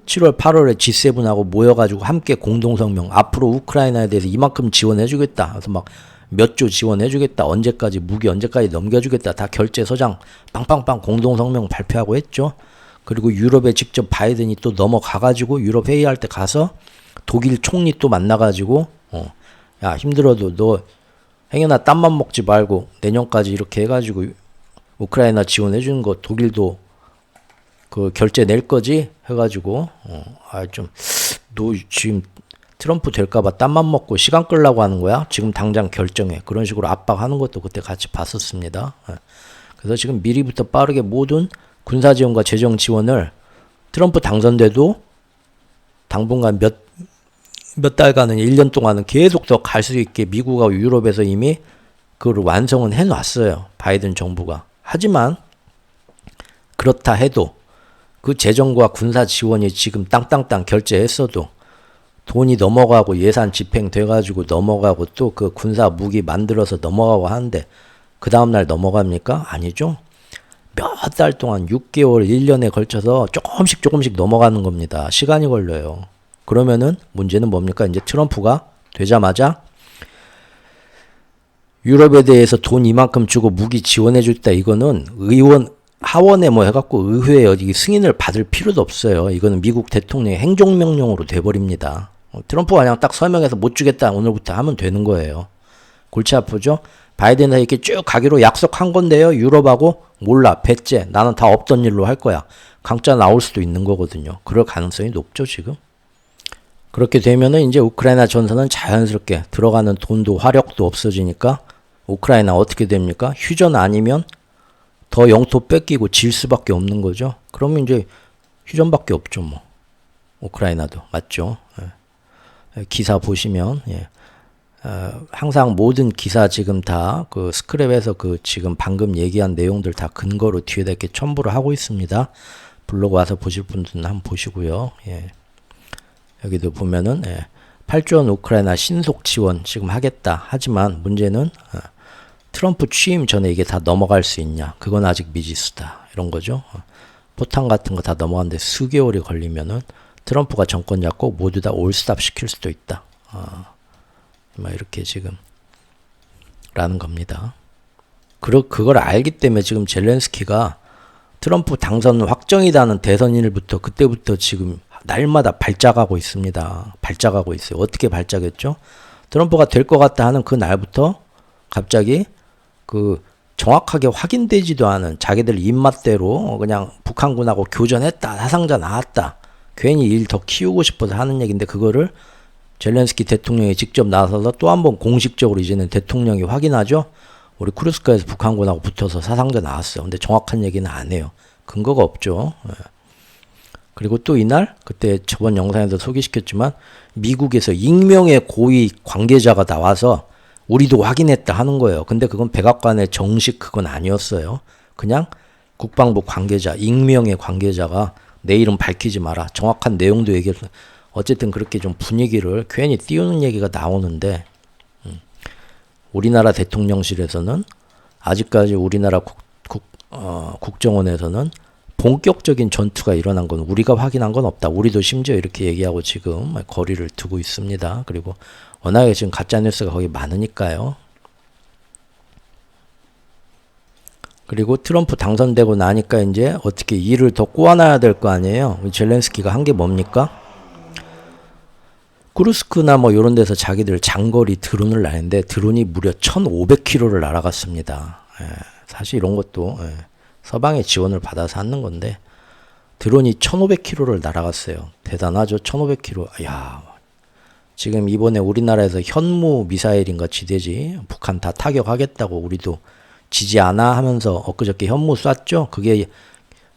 7월, 8월에 G7하고 모여가지고 함께 공동성명 앞으로 우크라이나에 대해서 이만큼 지원해주겠다. 그래서 막 몇 조 지원해주겠다. 언제까지 무기 언제까지 넘겨주겠다. 다 결제 서장 빵빵빵 공동성명 발표하고 했죠. 그리고 유럽에 직접 바이든이 또 넘어가가지고 유럽 회의할 때 가서 독일 총리 또 만나가지고 야 힘들어도 너 행여나 땀만 먹지 말고 내년까지 이렇게 해가지고 우크라이나 지원해주는 거 독일도 그 결제 낼 거지 해가지고 너 지금 트럼프 될까봐 땀만 먹고 시간 끌려고 하는 거야? 지금 당장 결정해. 그런 식으로 압박하는 것도 그때 같이 봤었습니다. 그래서 지금 미리부터 빠르게 모든 군사 지원과 재정 지원을 트럼프 당선돼도 당분간 몇 달간은 1년 동안은 계속 더 갈 수 있게 미국하고 유럽에서 이미 그걸 완성은 해놨어요. 바이든 정부가. 하지만 그렇다 해도 그 재정과 군사 지원이 지금 땅땅땅 결제했어도 돈이 넘어가고 예산 집행돼가지고 넘어가고 또 그 군사 무기 만들어서 넘어가고 하는데 그 다음날 넘어갑니까? 아니죠. 몇 달 동안 6개월, 1년에 걸쳐서 조금씩 넘어가는 겁니다. 시간이 걸려요. 그러면은 문제는 뭡니까? 이제 트럼프가 되자마자 유럽에 대해서 돈 이만큼 주고 무기 지원해줬다. 이거는 하원에 뭐 해갖고 의회에 어디 승인을 받을 필요도 없어요. 이거는 미국 대통령의 행정명령으로 돼버립니다. 트럼프가 그냥 딱 서명해서 못 주겠다 오늘부터 하면 되는 거예요. 골치 아프죠? 바이든이 이렇게 쭉 가기로 약속한 건데요. 유럽하고 몰라 배째 나는 다 없던 일로 할 거야. 강짜 나올 수도 있는 거거든요. 그럴 가능성이 높죠 지금. 그렇게 되면은 이제 우크라이나 전선은 자연스럽게 들어가는 돈도 화력도 없어지니까 우크라이나 어떻게 됩니까? 휴전 아니면 더 영토 뺏기고 질 수밖에 없는 거죠. 그러면 이제 휴전밖에 없죠 뭐. 우크라이나도 맞죠. 기사 보시면 항상 모든 기사 지금 다 그 스크랩에서 그 지금 방금 얘기한 내용들 다 근거로 뒤에다 이렇게 첨부를 하고 있습니다. 블로그 와서 보실 분들은 한번 보시고요. 여기도 보면은 8조 원 우크라이나 신속 지원 지금 하겠다. 하지만 문제는 트럼프 취임 전에 이게 다 넘어갈 수 있냐. 그건 아직 미지수다. 이런 거죠. 포탄 같은 거 다 넘어가는데 수개월이 걸리면은 트럼프가 정권 잡고 모두 다 올스탑 시킬 수도 있다. 이렇게 지금 라는 겁니다. 그걸 알기 때문에 지금 젤렌스키가 트럼프 당선 확정이라는 대선일부터 그때부터 지금 날마다 발작하고 있습니다. 발작하고 있어요. 어떻게 발작했죠? 트럼프가 될 것 같다 하는 그 날부터 갑자기 그 정확하게 확인되지도 않은 자기들 입맛대로 그냥 북한군하고 교전했다. 사상자 나왔다. 괜히 일 더 키우고 싶어서 하는 얘기인데 그거를 젤렌스키 대통령이 직접 나서서 또 한 번 공식적으로 이제는 대통령이 확인하죠. 우리 쿠르스크에서 북한군하고 붙어서 사상자 나왔어요. 근데 정확한 얘기는 안 해요. 근거가 없죠. 그리고 또 이날 그때 저번 영상에서 소개시켰지만 미국에서 익명의 고위 관계자가 나와서 우리도 확인했다 하는 거예요. 근데 그건 백악관의 정식 그건 아니었어요. 그냥 국방부 관계자, 익명의 관계자가 내 이름 밝히지 마라. 정확한 내용도 얘기해서 어쨌든 그렇게 좀 분위기를 괜히 띄우는 얘기가 나오는데 우리나라 대통령실에서는 아직까지 우리나라 국정원에서는 본격적인 전투가 일어난 건 우리가 확인한 건 없다. 우리도 심지어 이렇게 얘기하고 지금 거리를 두고 있습니다. 그리고 워낙에 지금 가짜뉴스가 거기 많으니까요. 그리고 트럼프 당선되고 나니까 이제 어떻게 일을 더 꼬아놔야 될 거 아니에요. 젤렌스키가 한 게 뭡니까? 쿠르스크나 뭐 이런 데서 자기들 장거리 드론을 날는데 드론이 무려 1,500km를 날아갔습니다. 사실 이런 것도 서방의 지원을 받아서 하는 건데 드론이 1,500km를 날아갔어요. 대단하죠. 1,500km. 야, 지금 이번에 우리나라에서 현무 미사일인가 지대지 북한 다 타격하겠다고 우리도 지지 않아 하면서 엊그저께 현무 쐈죠. 그게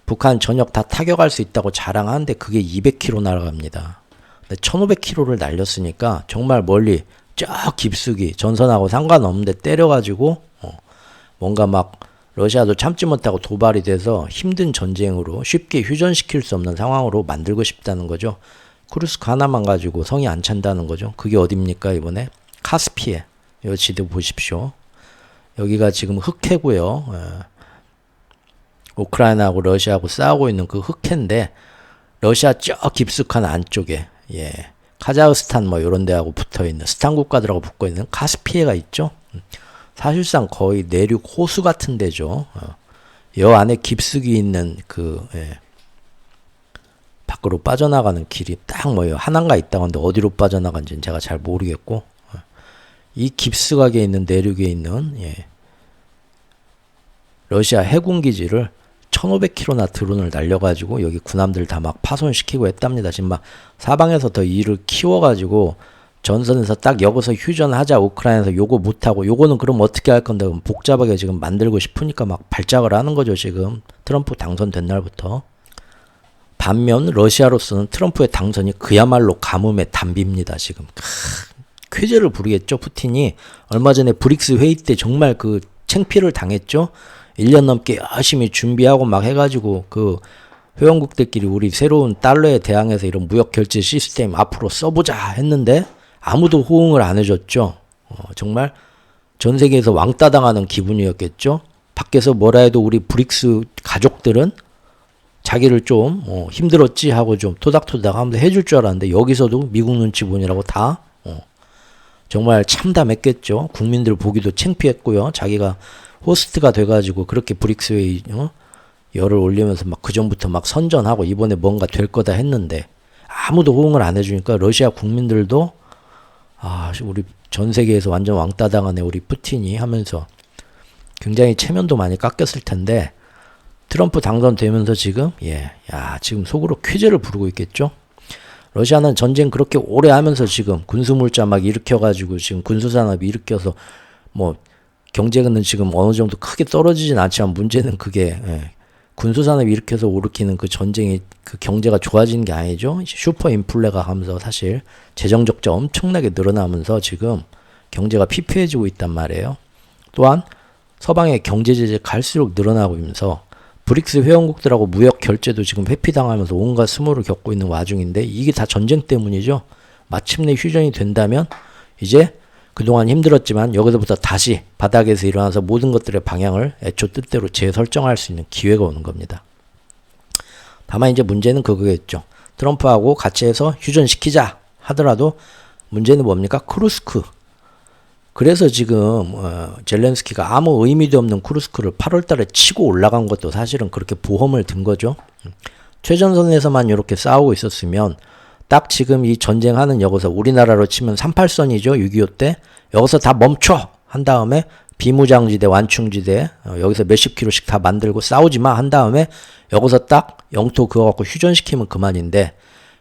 북한 전역 다 타격할 수 있다고 자랑하는데 그게 200km 날아갑니다. 1,500km를 날렸으니까 정말 멀리 저 깊숙이 전선하고 상관없는데 때려가지고 뭔가 막 러시아도 참지 못하고 도발이 돼서 힘든 전쟁으로 쉽게 휴전시킬 수 없는 상황으로 만들고 싶다는 거죠. 쿠르스크 하나만 가지고 성이 안 찬다는 거죠. 그게 어딥니까 이번에? 카스피해. 이 지도 보십시오. 여기가 지금 흑해고요. 우크라이나하고 러시아하고 싸우고 있는 그 흑해인데 러시아 저 깊숙한 안쪽에 카자흐스탄 뭐 이런 데하고 붙어있는 스탄 국가들하고 붙어있는 카스피해가 있죠. 사실상 거의 내륙 호수 같은 데죠. 여 안에 깊숙이 있는 밖으로 빠져나가는 길이 딱 뭐예요. 하나가 있다고 하는데 어디로 빠져나간지는 제가 잘 모르겠고 이 깊숙하게 있는 내륙에 있는 러시아 해군 기지를 1,500km나 드론을 날려가지고 여기 군함들 다 막 파손시키고 했답니다. 지금 막 사방에서 더 일을 키워가지고 전선에서 딱 여기서 휴전하자 우크라이나에서 요거 못하고 요거는 그럼 어떻게 할 건데 복잡하게 지금 만들고 싶으니까 막 발작을 하는 거죠. 지금 트럼프 당선된 날부터. 반면 러시아로서는 트럼프의 당선이 그야말로 가뭄의 단비입니다. 지금 쾌재를 부르겠죠. 푸틴이 얼마 전에 브릭스 회의 때 정말 그 창피를 당했죠. 1년 넘게 열심히 준비하고 막 해가지고 그 회원국들끼리 우리 새로운 달러에 대항해서 이런 무역 결제 시스템 앞으로 써보자 했는데 아무도 호응을 안 해줬죠. 정말 전 세계에서 왕따 당하는 기분이었겠죠. 밖에서 뭐라 해도 우리 브릭스 가족들은 자기를 좀 힘들었지 하고 좀 토닥토닥 하면서 해줄 줄 알았는데 여기서도 미국 눈치 보느라고 다 정말 참담했겠죠. 국민들 보기도 창피했고요. 자기가 호스트가 돼가지고 그렇게 브릭스 회의 열을 올리면서 막 그전부터 막 선전하고 이번에 뭔가 될 거다 했는데 아무도 호응을 안 해주니까 러시아 국민들도 우리 전 세계에서 완전 왕따 당하네 우리 푸틴이 하면서 굉장히 체면도 많이 깎였을 텐데 트럼프 당선되면서 지금 지금 속으로 쾌재를 부르고 있겠죠. 러시아는 전쟁 그렇게 오래 하면서 지금 군수물자 막 일으켜가지고 지금 군수산업이 일으켜서 뭐 경제는 지금 어느 정도 크게 떨어지진 않지만 문제는 그게 군수산업이 일으켜서 일으키는 그 전쟁이 그 경제가 좋아지는 게 아니죠. 슈퍼 인플레가 하면서 사실 재정 적자 엄청나게 늘어나면서 지금 경제가 피폐해지고 있단 말이에요. 또한 서방의 경제 제재 갈수록 늘어나고 있면서 브릭스 회원국들하고 무역 결제도 지금 회피당하면서 온갖 스몰을 겪고 있는 와중인데 이게 다 전쟁 때문이죠. 마침내 휴전이 된다면 이제 그동안 힘들었지만 여기서부터 다시 바닥에서 일어나서 모든 것들의 방향을 애초 뜻대로 재설정할 수 있는 기회가 오는 겁니다. 다만 이제 문제는 그거겠죠. 트럼프하고 같이 해서 휴전시키자 하더라도 문제는 뭡니까? 쿠르스크. 그래서 지금 젤렌스키가 아무 의미도 없는 쿠르스크를 8월 달에 치고 올라간 것도 사실은 그렇게 보험을 든 거죠. 최전선에서만 이렇게 싸우고 있었으면 딱 지금 이 전쟁하는 여기서 우리나라로 치면 38선이죠. 6.25 때. 여기서 다 멈춰! 한 다음에 비무장지대, 완충지대 여기서 몇십 킬로씩 다 만들고 싸우지 마! 한 다음에 여기서 딱 영토 그거 갖고 휴전시키면 그만인데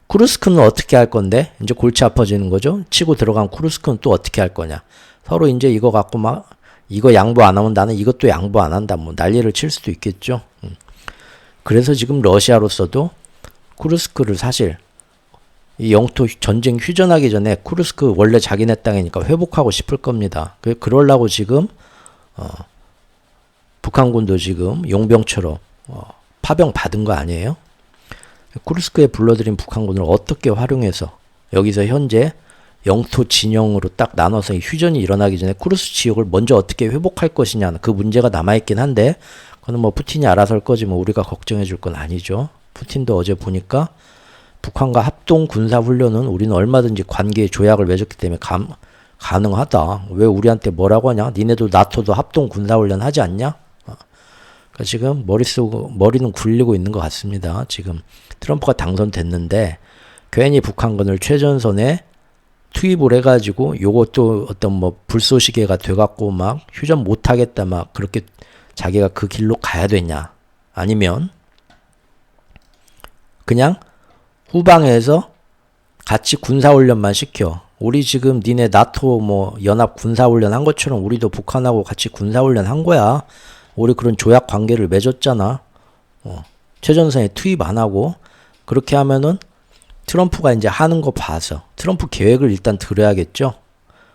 쿠르스크는 어떻게 할 건데? 이제 골치 아파지는 거죠. 치고 들어간 쿠르스크는 또 어떻게 할 거냐. 서로 이제 이거 갖고 막 이거 양보 안 하면 나는 이것도 양보 안 한다. 뭐 난리를 칠 수도 있겠죠. 그래서 지금 러시아로서도 쿠르스크를 사실 이 영토 전쟁 휴전하기 전에 쿠르스크 원래 자기네 땅이니까 회복하고 싶을 겁니다. 그러려고 지금 북한군도 지금 용병처럼 파병 받은 거 아니에요? 쿠르스크에 불러들인 북한군을 어떻게 활용해서 여기서 현재 영토 진영으로 딱 나눠서 휴전이 일어나기 전에 쿠르스 지역을 먼저 어떻게 회복할 것이냐는 그 문제가 남아있긴 한데 그거는 뭐 푸틴이 알아서 할 거지 뭐 우리가 걱정해 줄 건 아니죠. 푸틴도 어제 보니까 북한과 합동 군사훈련은 우리는 얼마든지 관계 조약을 맺었기 때문에 가능하다. 왜 우리한테 뭐라고 하냐? 니네도 나토도 합동 군사훈련 하지 않냐? 그러니까 지금 머리는 굴리고 있는 것 같습니다. 지금 트럼프가 당선됐는데 괜히 북한군을 최전선에 투입을 해가지고 요것도 어떤 뭐 불쏘시개가 돼갖고 막 휴전 못하겠다 막 그렇게 자기가 그 길로 가야 되냐? 아니면 그냥 후방에서 같이 군사훈련만 시켜. 우리 지금 니네 나토 뭐 연합 군사훈련 한 것처럼 우리도 북한하고 같이 군사훈련 한 거야. 우리 그런 조약 관계를 맺었잖아. 최전선에 투입 안 하고 그렇게 하면은 트럼프가 이제 하는 거 봐서 트럼프 계획을 일단 들어야겠죠.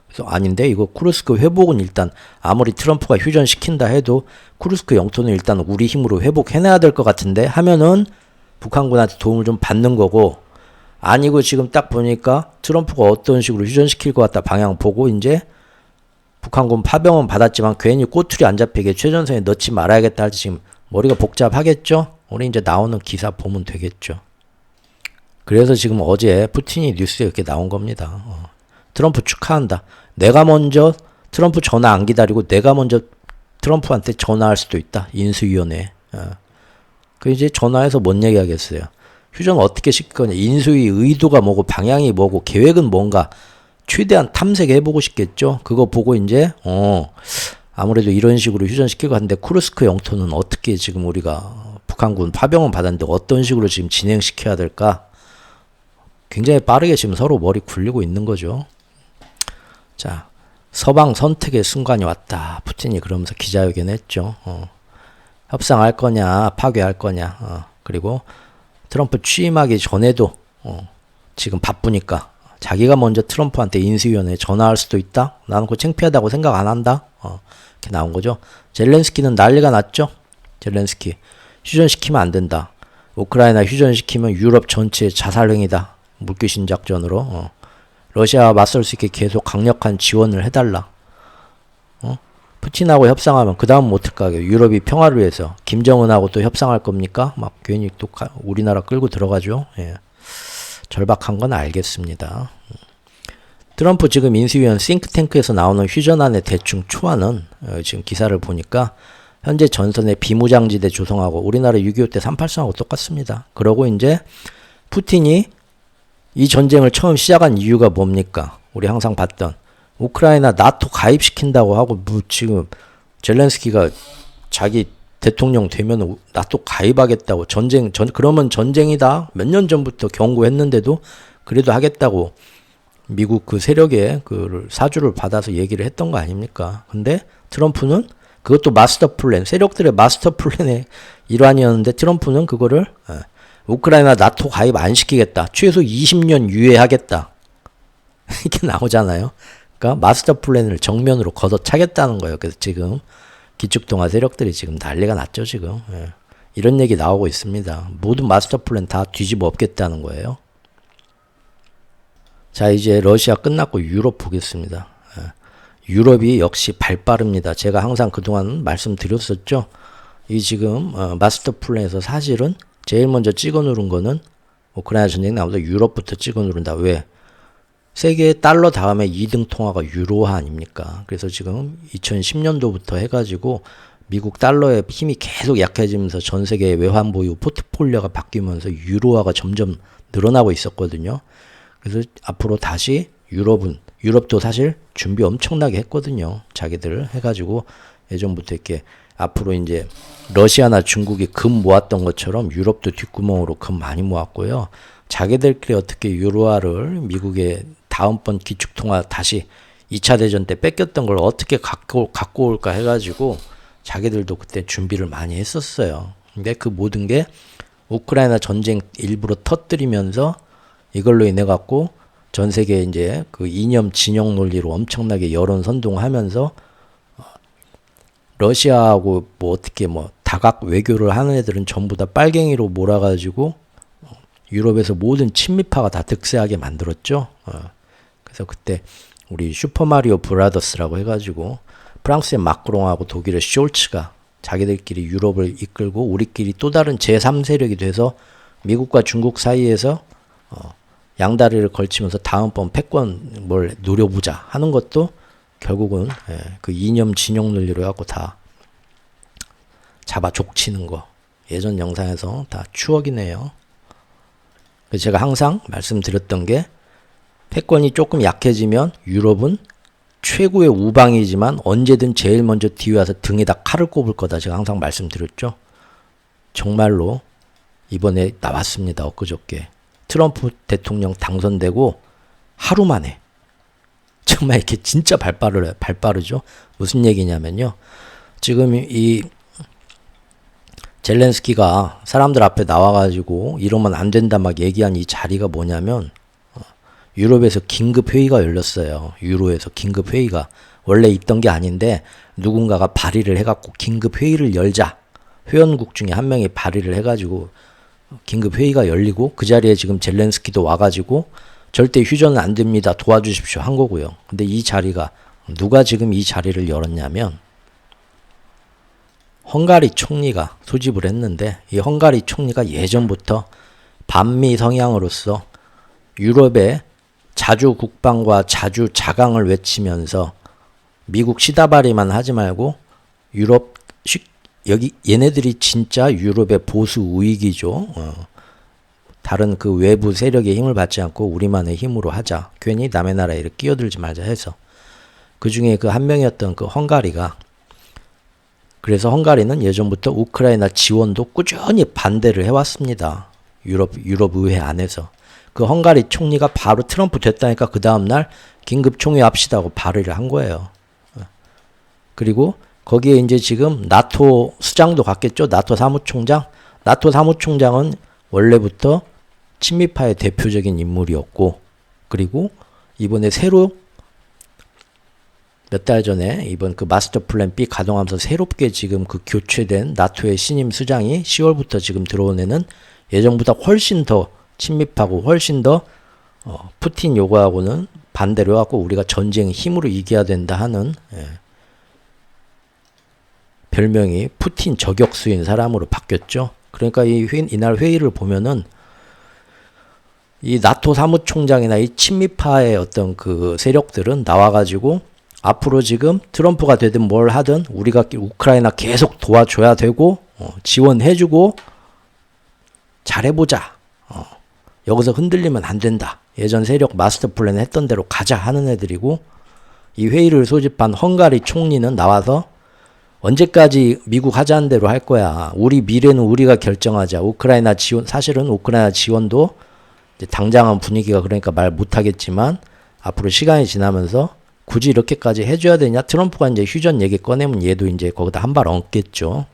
그래서 아닌데 이거 쿠르스크 회복은 일단 아무리 트럼프가 휴전시킨다 해도 쿠르스크 영토는 일단 우리 힘으로 회복해내야 될 것 같은데 하면은 북한군한테 도움을 좀 받는 거고 아니고 지금 딱 보니까 트럼프가 어떤 식으로 휴전시킬 것 같다 방향 보고 이제 북한군 파병은 받았지만 괜히 꼬투리 안 잡히게 최전선에 넣지 말아야겠다 할 때 지금 머리가 복잡하겠죠? 우리 이제 나오는 기사 보면 되겠죠. 그래서 지금 어제 푸틴이 뉴스에 이렇게 나온 겁니다. 트럼프 축하한다. 내가 먼저 트럼프 전화 안 기다리고 내가 먼저 트럼프한테 전화할 수도 있다. 인수위원회. 그 이제 전화해서 뭔 얘기 하겠어요. 휴전 어떻게 시킬 거냐. 인수위 의도가 뭐고 방향이 뭐고 계획은 뭔가 최대한 탐색해보고 싶겠죠. 그거 보고 이제 아무래도 이런 식으로 휴전시키고 하는데 쿠르스크 영토는 어떻게 지금 우리가 북한군 파병은 받았는데 어떤 식으로 지금 진행시켜야 될까. 굉장히 빠르게 지금 서로 머리 굴리고 있는 거죠. 자, 서방 선택의 순간이 왔다. 푸틴이 그러면서 기자회견 했죠. 협상할 거냐, 파괴할 거냐. 그리고 트럼프 취임하기 전에도 지금 바쁘니까 자기가 먼저 트럼프한테 인수위원회에 전화할 수도 있다. 나는 그거 창피하다고 생각 안 한다. 이렇게 나온 거죠. 젤렌스키는 난리가 났죠. 젤렌스키 휴전시키면 안 된다. 우크라이나 휴전시키면 유럽 전체의 자살행위다. 물귀신 작전으로 러시아와 맞설 수 있게 계속 강력한 지원을 해달라. 푸틴하고 협상하면 그 다음은 어떡하게 유럽이 평화를 위해서 김정은하고 또 협상할 겁니까? 막 괜히 또 우리나라 끌고 들어가죠. 예. 절박한 건 알겠습니다. 트럼프 지금 인수위원 싱크탱크에서 나오는 휴전안의 대충 초안은 지금 기사를 보니까 현재 전선의 비무장지대 조성하고 우리나라 6.25 때 383하고 똑같습니다. 그러고 이제 푸틴이 이 전쟁을 처음 시작한 이유가 뭡니까? 우리 항상 봤던 우크라이나 나토 가입시킨다고 하고 뭐 지금 젤렌스키가 자기 대통령 되면 나토 가입하겠다고 그러면 전쟁이다. 몇 년 전부터 경고했는데도 그래도 하겠다고 미국 그 세력의 그 사주를 받아서 얘기를 했던 거 아닙니까? 근데 트럼프는 그것도 마스터 플랜, 세력들의 마스터 플랜의 일환이었는데 트럼프는 그거를 우크라이나 나토 가입 안 시키겠다. 최소 20년 유예하겠다. 이렇게 나오잖아요. 그러니까 마스터 플랜을 정면으로 걷어차겠다는 거예요. 그래서 지금 기축통화 세력들이 지금 난리가 났죠. 지금. 이런 얘기 나오고 있습니다. 모든 마스터 플랜 다 뒤집어 엎겠다는 거예요. 자, 이제 러시아 끝났고 유럽 보겠습니다. 유럽이 역시 발 빠릅니다. 제가 항상 그동안 말씀드렸었죠. 이 지금 마스터 플랜에서 사실은 제일 먼저 찍어 누른 거는 우크라이나 전쟁 나오면서 유럽부터 찍어 누른다. 왜? 세계 달러 다음에 2등 통화가 유로화 아닙니까? 그래서 지금 2010년도부터 해가지고 미국 달러의 힘이 계속 약해지면서 전 세계의 외환 보유 포트폴리오가 바뀌면서 유로화가 점점 늘어나고 있었거든요. 그래서 앞으로 다시 유럽도 사실 준비 엄청나게 했거든요. 자기들 해가지고 예전부터 이렇게 앞으로 이제 러시아나 중국이 금 모았던 것처럼 유럽도 뒷구멍으로 금 많이 모았고요. 자기들끼리 어떻게 유로화를 미국의 다음번 기축통화 다시 2차 대전 때 뺏겼던 걸 어떻게 갖고 올까 해가지고 자기들도 그때 준비를 많이 했었어요. 근데 그 모든 게 우크라이나 전쟁 일부러 터뜨리면서 이걸로 인해 갖고 전 세계 이제 그 이념 진영 논리로 엄청나게 여론 선동하면서 러시아하고 뭐 어떻게 뭐 다각 외교를 하는 애들은 전부 다 빨갱이로 몰아가지고 유럽에서 모든 친미파가 다 득세하게 만들었죠. 그래서 그때 우리 슈퍼마리오 브라더스라고 해가지고 프랑스의 마크롱하고 독일의 숄츠가 자기들끼리 유럽을 이끌고 우리끼리 또 다른 제3세력이 돼서 미국과 중국 사이에서 양다리를 걸치면서 다음번 패권 뭘 노려보자 하는 것도 결국은 그 이념 진영 논리로 해갖고 다 잡아 족치는 거 예전 영상에서 다 추억이네요. 그래서 제가 항상 말씀드렸던 게 패권이 조금 약해지면 유럽은 최고의 우방이지만 언제든 제일 먼저 뒤에 와서 등에다 칼을 꼽을 거다. 제가 항상 말씀드렸죠. 정말로 이번에 나왔습니다. 엊그저께. 트럼프 대통령 당선되고 하루 만에 정말 이렇게 진짜 발빠르죠. 무슨 얘기냐면요. 지금 이 젤렌스키가 사람들 앞에 나와가지고 이러면 안 된다 막 얘기한 이 자리가 뭐냐면 유럽에서 긴급 회의가 열렸어요. 유로에서 긴급 회의가 원래 있던 게 아닌데 누군가가 발의를 해갖고 긴급 회의를 열자. 회원국 중에 한 명이 발의를 해가지고 긴급 회의가 열리고 그 자리에 지금 젤렌스키도 와가지고 절대 휴전은 안 됩니다. 도와주십시오 한 거고요. 근데 이 자리가 누가 지금 이 자리를 열었냐면 헝가리 총리가 소집을 했는데 이 헝가리 총리가 예전부터 반미 성향으로서 유럽의 자주 국방과 자주 자강을 외치면서 미국 시다바리만 하지 말고 유럽 여기 얘네들이 진짜 유럽의 보수 우익이죠. 다른 그 외부 세력의 힘을 받지 않고 우리만의 힘으로 하자. 괜히 남의 나라에 이렇게 끼어들지 말자 해서 그 중에 그 한 명이었던 그 헝가리가 그래서 헝가리는 예전부터 우크라이나 지원도 꾸준히 반대를 해왔습니다. 유럽 의회 안에서. 그 헝가리 총리가 바로 트럼프 됐다니까 그 다음날 긴급 총회 합시다 하고 발의를 한 거예요. 그리고 거기에 이제 지금 나토 수장도 갔겠죠. 나토 사무총장. 나토 사무총장은 원래부터 친미파의 대표적인 인물이었고 그리고 이번에 새로 몇 달 전에 이번 그 마스터 플랜 B 가동하면서 새롭게 지금 그 교체된 나토의 신임 수장이 10월부터 지금 들어온 애는 예전보다 훨씬 더 친미파고 훨씬 더 푸틴 요구하고는 반대로 해갖고 우리가 전쟁 힘으로 이겨야 된다 하는 별명이 푸틴 저격수인 사람으로 바뀌었죠. 그러니까 이날 회의를 보면은 이 나토 사무총장이나 이 친미파의 어떤 그 세력들은 나와가지고 앞으로 지금 트럼프가 되든 뭘 하든 우리가 우크라이나 계속 도와줘야 되고 지원해주고 잘해보자. 여기서 흔들리면 안 된다. 예전 세력 마스터 플랜 했던 대로 가자 하는 애들이고 이 회의를 소집한 헝가리 총리는 나와서 언제까지 미국 하자는 대로 할 거야. 우리 미래는 우리가 결정하자. 우크라이나 지원 사실은 우크라이나 지원도 이제 당장은 분위기가 그러니까 말 못하겠지만 앞으로 시간이 지나면서 굳이 이렇게까지 해줘야 되냐? 트럼프가 이제 휴전 얘기 꺼내면 얘도 이제 거기다 한 발 얹겠죠.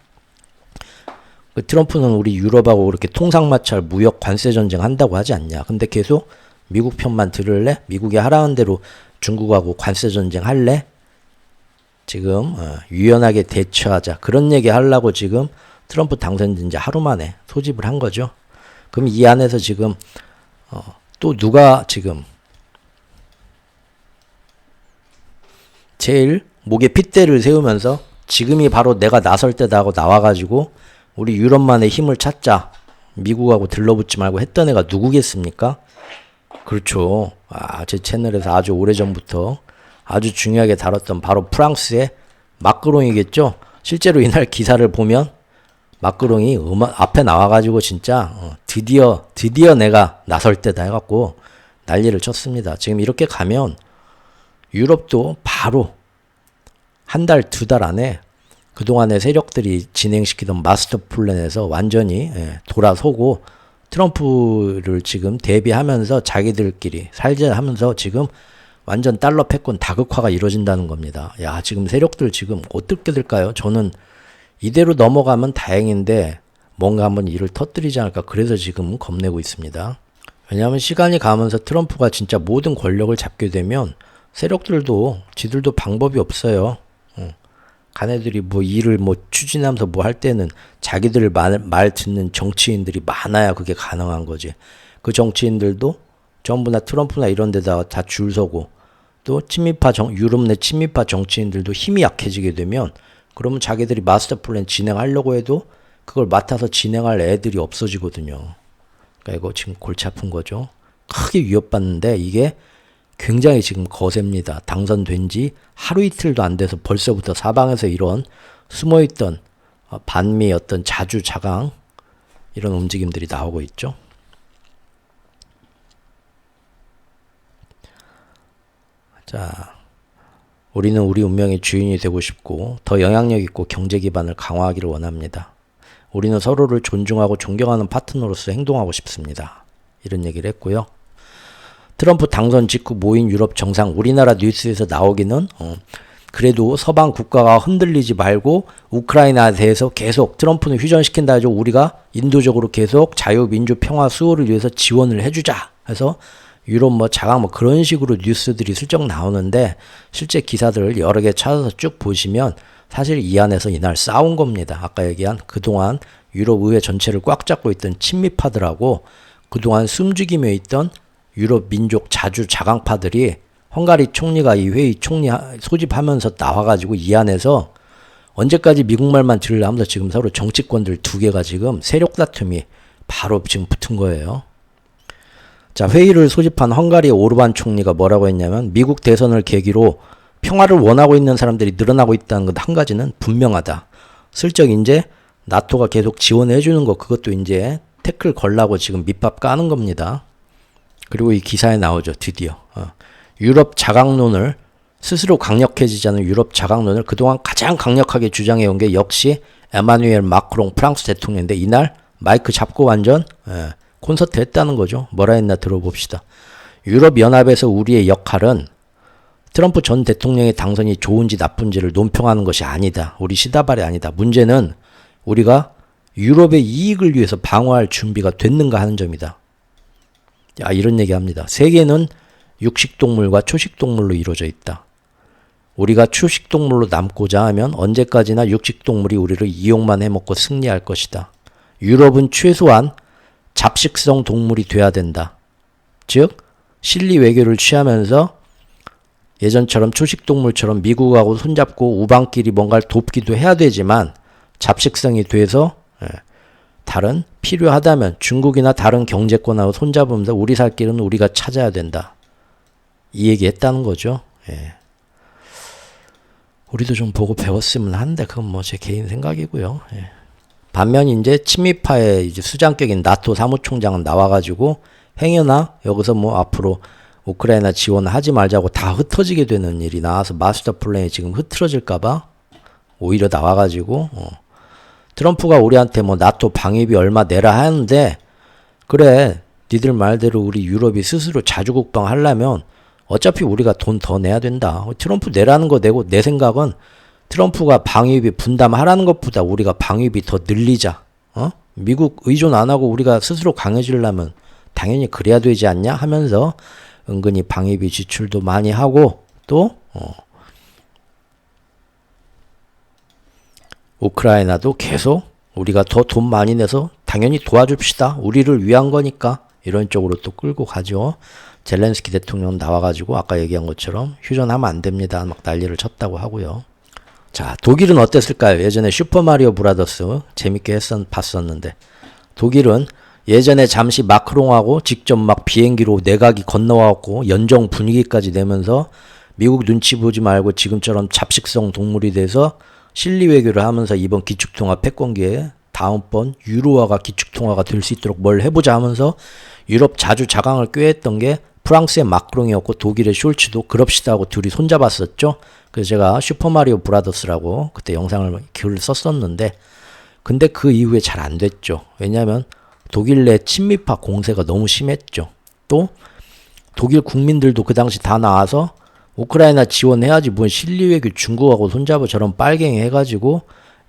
그 트럼프는 우리 유럽하고 그렇게 통상마찰 무역 관세 전쟁 한다고 하지 않냐. 근데 계속 미국 편만 들을래? 미국이 하라는 대로 중국하고 관세 전쟁 할래? 지금 유연하게 대처하자. 그런 얘기 하려고 지금 트럼프 당선된 지 하루 만에 소집을 한 거죠. 그럼 이 안에서 지금 또 누가 지금 제일 목에 핏대를 세우면서 지금이 바로 내가 나설 때다 하고 나와가지고 우리 유럽만의 힘을 찾자. 미국하고 들러붙지 말고 했던 애가 누구겠습니까? 그렇죠. 제 채널에서 아주 오래전부터 아주 중요하게 다뤘던 바로 프랑스의 마크롱이겠죠. 실제로 이날 기사를 보면 마크롱이 앞에 나와가지고 진짜 드디어 내가 나설 때다 해갖고 난리를 쳤습니다. 지금 이렇게 가면 유럽도 바로 한 달, 두 달 안에 그동안의 세력들이 진행시키던 마스터 플랜에서 완전히 돌아서고 트럼프를 지금 대비하면서 자기들끼리 살자 하면서 지금 완전 달러 패권 다극화가 이루어진다는 겁니다. 야, 지금 세력들 지금 어떻게 될까요? 저는 이대로 넘어가면 다행인데 뭔가 한번 일을 터뜨리지 않을까 그래서 지금 겁내고 있습니다. 왜냐하면 시간이 가면서 트럼프가 진짜 모든 권력을 잡게 되면 세력들도 지들도 방법이 없어요. 가네들이 뭐 일을 뭐 추진하면서 뭐 할 때는 자기들 말 듣는 정치인들이 많아야 그게 가능한 거지. 그 정치인들도 전부 다 트럼프나 이런 데다가 다 줄 서고 또 유럽 내 친미파 정치인들도 힘이 약해지게 되면 그러면 자기들이 마스터 플랜 진행하려고 해도 그걸 맡아서 진행할 애들이 없어지거든요. 그러니까 이거 지금 골치 아픈 거죠. 크게 위협받는데 이게 굉장히 지금 거셉니다. 당선된 지 하루 이틀도 안 돼서 벌써부터 사방에서 이런 숨어있던 반미 어떤 자주자강 이런 움직임들이 나오고 있죠. 자, 우리는 우리 운명의 주인이 되고 싶고 더 영향력 있고 경제 기반을 강화하기를 원합니다. 우리는 서로를 존중하고 존경하는 파트너로서 행동하고 싶습니다. 이런 얘기를 했고요. 트럼프 당선 직후 모인 유럽 정상 우리나라 뉴스에서 나오기는 그래도 서방 국가가 흔들리지 말고 우크라이나에 대해서 계속 트럼프는 휴전시킨다 해서 우리가 인도적으로 계속 자유, 민주, 평화, 수호를 위해서 지원을 해주자 해서 유럽 뭐 자강 뭐 그런 식으로 뉴스들이 슬쩍 나오는데 실제 기사들을 여러 개 찾아서 쭉 보시면 사실 이 안에서 이날 싸운 겁니다. 아까 얘기한 그동안 유럽 의회 전체를 꽉 잡고 있던 친미파들하고 그동안 숨죽이며 있던 유럽 민족 자주자강파들이 헝가리 총리가 이 회의 총리 소집하면서 나와가지고 이 안에서 언제까지 미국 말만 들으려면서 지금 서로 정치권들 두 개가 지금 세력 다툼이 바로 지금 붙은 거예요. 자, 회의를 소집한 헝가리의 오르반 총리가 뭐라고 했냐면 미국 대선을 계기로 평화를 원하고 있는 사람들이 늘어나고 있다는 것 한 가지는 분명하다. 슬쩍 이제 나토가 계속 지원해 주는 거 그것도 이제 태클 걸라고 지금 밑밥 까는 겁니다. 그리고 이 기사에 나오죠. 드디어 유럽 자강론을 스스로 강력해지자는 유럽 자강론을 그동안 가장 강력하게 주장해온 게 역시 에마누엘 마크롱 프랑스 대통령인데 이날 마이크 잡고 완전 콘서트 했다는 거죠. 뭐라 했나 들어봅시다. 유럽연합에서 우리의 역할은 트럼프 전 대통령의 당선이 좋은지 나쁜지를 논평하는 것이 아니다. 우리 시다발이 아니다. 문제는 우리가 유럽의 이익을 위해서 방어할 준비가 됐는가 하는 점이다. 야, 이런 얘기합니다. 세계는 육식동물과 초식동물로 이루어져 있다. 우리가 초식동물로 남고자 하면 언제까지나 육식동물이 우리를 이용만 해먹고 승리할 것이다. 유럽은 최소한 잡식성 동물이 돼야 된다. 즉 실리 외교를 취하면서 예전처럼 초식동물처럼 미국하고 손잡고 우방끼리 뭔가를 돕기도 해야 되지만 잡식성이 돼서 다른 필요하다면 중국이나 다른 경제권하고 손잡으면서 우리 살 길은 우리가 찾아야 된다. 이 얘기 했다는 거죠. 우리도 좀 보고 배웠으면 한데 그건 뭐 제 개인 생각이고요. 반면 이제 친미파의 이제 수장격인 나토 사무총장은 나와가지고 행여나 여기서 뭐 앞으로 우크라이나 지원하지 말자고 다 흩어지게 되는 일이 나와서 마스터 플랜이 지금 흐트러질까봐 오히려 나와가지고 트럼프가 우리한테 뭐 나토 방위비 얼마 내라 하는데 그래 니들 말대로 우리 유럽이 스스로 자주국방 하려면 어차피 우리가 돈 더 내야 된다. 트럼프 내라는 거 내고 내 생각은 트럼프가 방위비 분담하라는 것보다 우리가 방위비 더 늘리자. 미국 의존 안 하고 우리가 스스로 강해지려면 당연히 그래야 되지 않냐 하면서 은근히 방위비 지출도 많이 하고 또 우크라이나도 계속 우리가 더 돈 많이 내서 당연히 도와줍시다. 우리를 위한 거니까 이런 쪽으로 또 끌고 가죠. 젤렌스키 대통령 나와가지고 아까 얘기한 것처럼 휴전하면 안 됩니다. 막 난리를 쳤다고 하고요. 자, 독일은 어땠을까요? 예전에 슈퍼마리오 브라더스 재밌게 봤었는데 독일은 예전에 잠시 마크롱하고 직접 막 비행기로 내각이 건너와갖고 연정 분위기까지 내면서 미국 눈치 보지 말고 지금처럼 잡식성 동물이 돼서 실리 외교를 하면서 이번 기축통화 패권기에 다음번 유로화가 기축통화가 될 수 있도록 뭘 해보자 하면서 유럽 자주자강을 꾀했던 게 프랑스의 마크롱이었고 독일의 숄츠도 그럽시다 하고 둘이 손잡았었죠. 그래서 제가 슈퍼마리오 브라더스라고 그때 영상을 글을 썼었는데, 근데 그 이후에 잘 안 됐죠. 왜냐하면 독일 내 친미파 공세가 너무 심했죠. 또 독일 국민들도 그 당시 다 나와서 우크라이나 지원해야지 뭔 실리외교 중국하고 손잡아 저런 빨갱이 해가지고